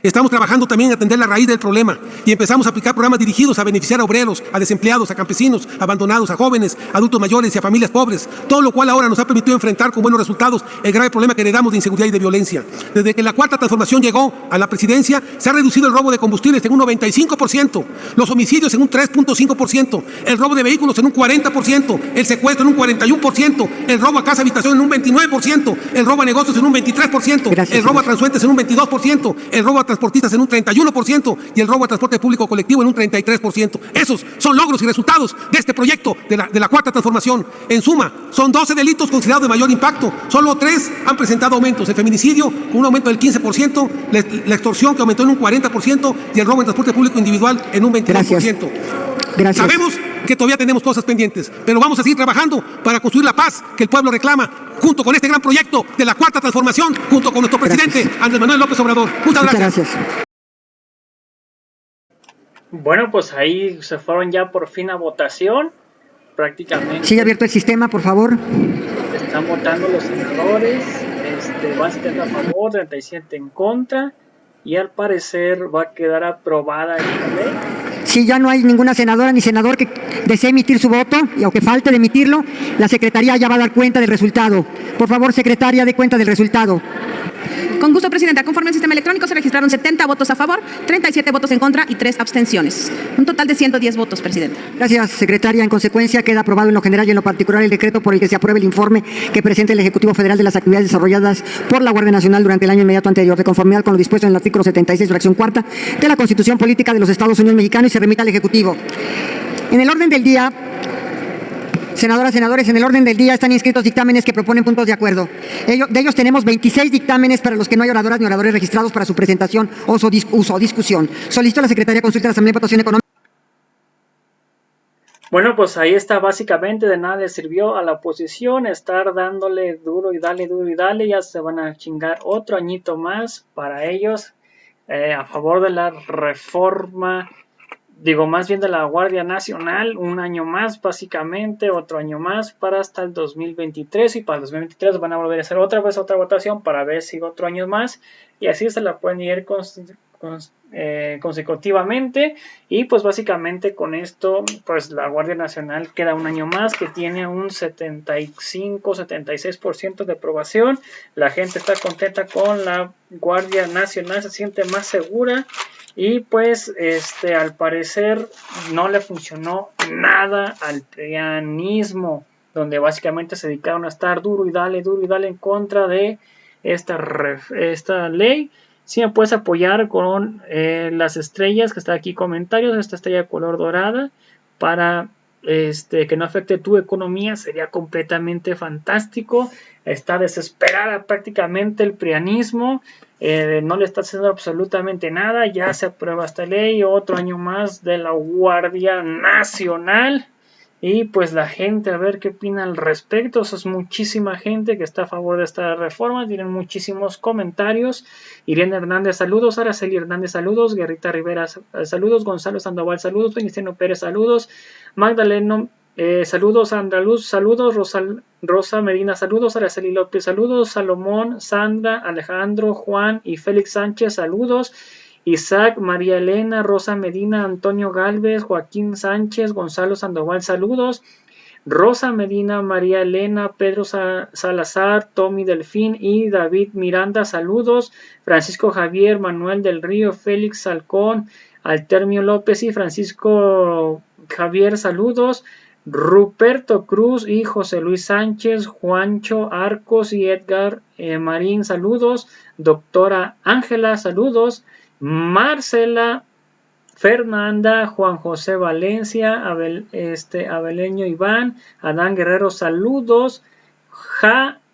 Estamos trabajando también en atender la raíz del problema y empezamos a aplicar programas dirigidos a beneficiar a obreros, a desempleados, a campesinos, abandonados, a jóvenes, adultos mayores y a familias pobres, todo lo cual ahora nos ha permitido enfrentar con buenos resultados el grave problema que heredamos de inseguridad y de violencia. Desde que la Cuarta Transformación llegó a la presidencia, se ha reducido el robo de combustibles en un 95%, los homicidios en un 3.5%, el robo de vehículos en un 40%, el secuestro en un 41%, el robo a casa habitación en un 29%, el robo a negocios en un 23%, el robo a transuentes en un 22%, el robo a transportistas en un 31% y el robo a transporte público colectivo en un 33%. Esos son logros y resultados de este proyecto de la Cuarta Transformación. En suma, son 12 delitos considerados de mayor impacto. Solo 3 han presentado aumentos. El feminicidio con un aumento del 15%, la extorsión que aumentó en un 40% y el robo en transporte público individual en un 22%. Gracias. Sabemos que todavía tenemos cosas pendientes, pero vamos a seguir trabajando para construir la paz que el pueblo reclama, junto con este gran proyecto de la Cuarta Transformación, junto con nuestro presidente Andrés Manuel López Obrador. Muchas gracias. Bueno, pues ahí se fueron ya por fin a votación, prácticamente. Sigue abierto el sistema, por favor. Están votando los senadores, van 70 a favor, 37 en contra, y al parecer va a quedar aprobada esta ley. Si ya no hay ninguna senadora ni senador que desee emitir su voto, y aunque falte de emitirlo, la Secretaría ya va a dar cuenta del resultado. Por favor, Secretaria, dé cuenta del resultado. Con gusto, Presidenta. Conforme al sistema electrónico se registraron 70 votos a favor, 37 votos en contra y 3 abstenciones. Un total de 110 votos, Presidenta. Gracias, Secretaria. En consecuencia, queda aprobado en lo general y en lo particular el decreto por el que se apruebe el informe que presente el Ejecutivo Federal de las actividades desarrolladas por la Guardia Nacional durante el año inmediato anterior, de conformidad con lo dispuesto en el artículo 76, fracción cuarta de la Constitución Política de los Estados Unidos Mexicanos, y se remita al Ejecutivo. En el orden del día, senadoras, senadores, en el orden del día están inscritos dictámenes que proponen puntos de acuerdo. De ellos tenemos 26 dictámenes para los que no hay oradoras ni oradores registrados para su presentación o su uso o discusión. Solicito a la Secretaría de Consulta de la Asamblea de Votación Económica. Bueno, pues ahí está, básicamente de nada le sirvió a la oposición estar dándole duro y dale, ya se van a chingar otro añito más para ellos a favor de la reforma. Digo, más bien de la Guardia Nacional, un año más básicamente, otro año más para hasta el 2023, y para el 2023 van a volver a hacer otra vez otra votación para ver si otro año más, y así se la pueden ir consecutivamente, y pues básicamente con esto pues la Guardia Nacional queda un año más, que tiene un 75-76% de aprobación. La gente está contenta con la Guardia Nacional, se siente más segura. Y pues al parecer no le funcionó nada al prianismo, donde básicamente se dedicaron a estar duro y dale en contra de esta ley. Si me puedes apoyar con las estrellas que está aquí, comentarios, esta estrella de color dorada, para que no afecte tu economía, sería completamente fantástico. Está desesperada prácticamente el prianismo, no le está haciendo absolutamente nada. Ya se aprueba esta ley, otro año más de la Guardia Nacional, y pues la gente a ver qué opina al respecto. Eso es muchísima gente que está a favor de esta reforma, tienen muchísimos comentarios. Irene Hernández, saludos. Araceli Hernández, saludos. Guerrita Rivera, saludos. Gonzalo Sandoval, saludos. Beniciano Pérez, saludos. Magdaleno, saludos. Andaluz, saludos. Rosa Medina, saludos. Araceli López, saludos. Salomón, Sandra, Alejandro, Juan y Félix Sánchez, saludos. Isaac, María Elena, Rosa Medina, Antonio Galvez, Joaquín Sánchez, Gonzalo Sandoval, saludos. Rosa Medina, María Elena, Pedro Salazar, Tommy Delfín y David Miranda, saludos. Francisco Javier, Manuel del Río, Félix Salcón, Altermio López y Francisco Javier, saludos. Ruperto Cruz y José Luis Sánchez, Juancho Arcos y Edgar Marín, saludos. Doctora Ángela, saludos. Marcela Fernanda, Juan José Valencia, Abeleño Iván, Adán Guerrero, saludos.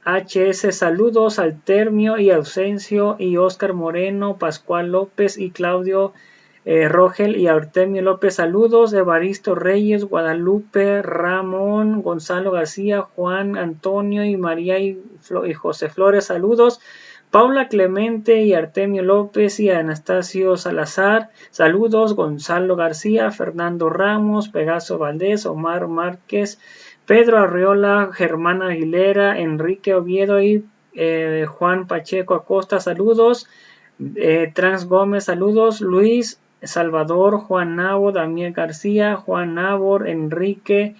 HS, saludos. Altermio y Ausencio y Oscar Moreno, Pascual López y Claudio Rogel y Artemio López, saludos. Evaristo Reyes, Guadalupe, Ramón, Gonzalo García, Juan Antonio y María y José Flores, saludos. Paula Clemente y Artemio López y Anastasio Salazar, saludos. Gonzalo García, Fernando Ramos, Pegaso Valdés, Omar Márquez, Pedro Arriola, Germán Aguilera, Enrique Oviedo y Juan Pacheco Acosta, saludos. Trans Gómez, saludos. Luis Salvador, Juan Nabo, Daniel García, Juan Nabor, Enrique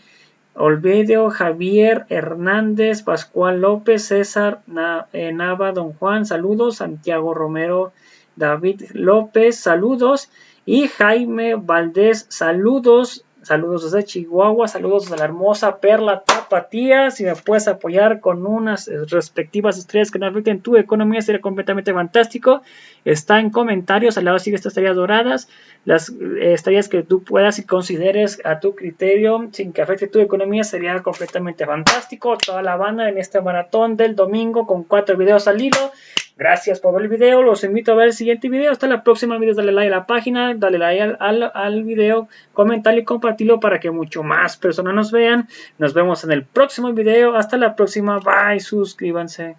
Olvidio, Javier Hernández, Pascual López, César Nava, Don Juan, saludos. Santiago Romero, David López, saludos. Y Jaime Valdés, saludos. Saludos desde Chihuahua, saludos desde la hermosa Perla Tapatía. Si me puedes apoyar con unas respectivas estrellas que no afecten tu economía, sería completamente fantástico. Está en comentarios, al lado sigue estas estrellas doradas, las estrellas que tú puedas y consideres a tu criterio sin que afecte tu economía, sería completamente fantástico. Toda la banda en este maratón del domingo con 4 videos al hilo. Gracias por ver el video, los invito a ver el siguiente video. Hasta la próxima, amigos, dale like a la página, dale like al video, comentarlo y compartirlo para que mucho más personas nos vean. Nos vemos en el próximo video, hasta la próxima, bye, suscríbanse.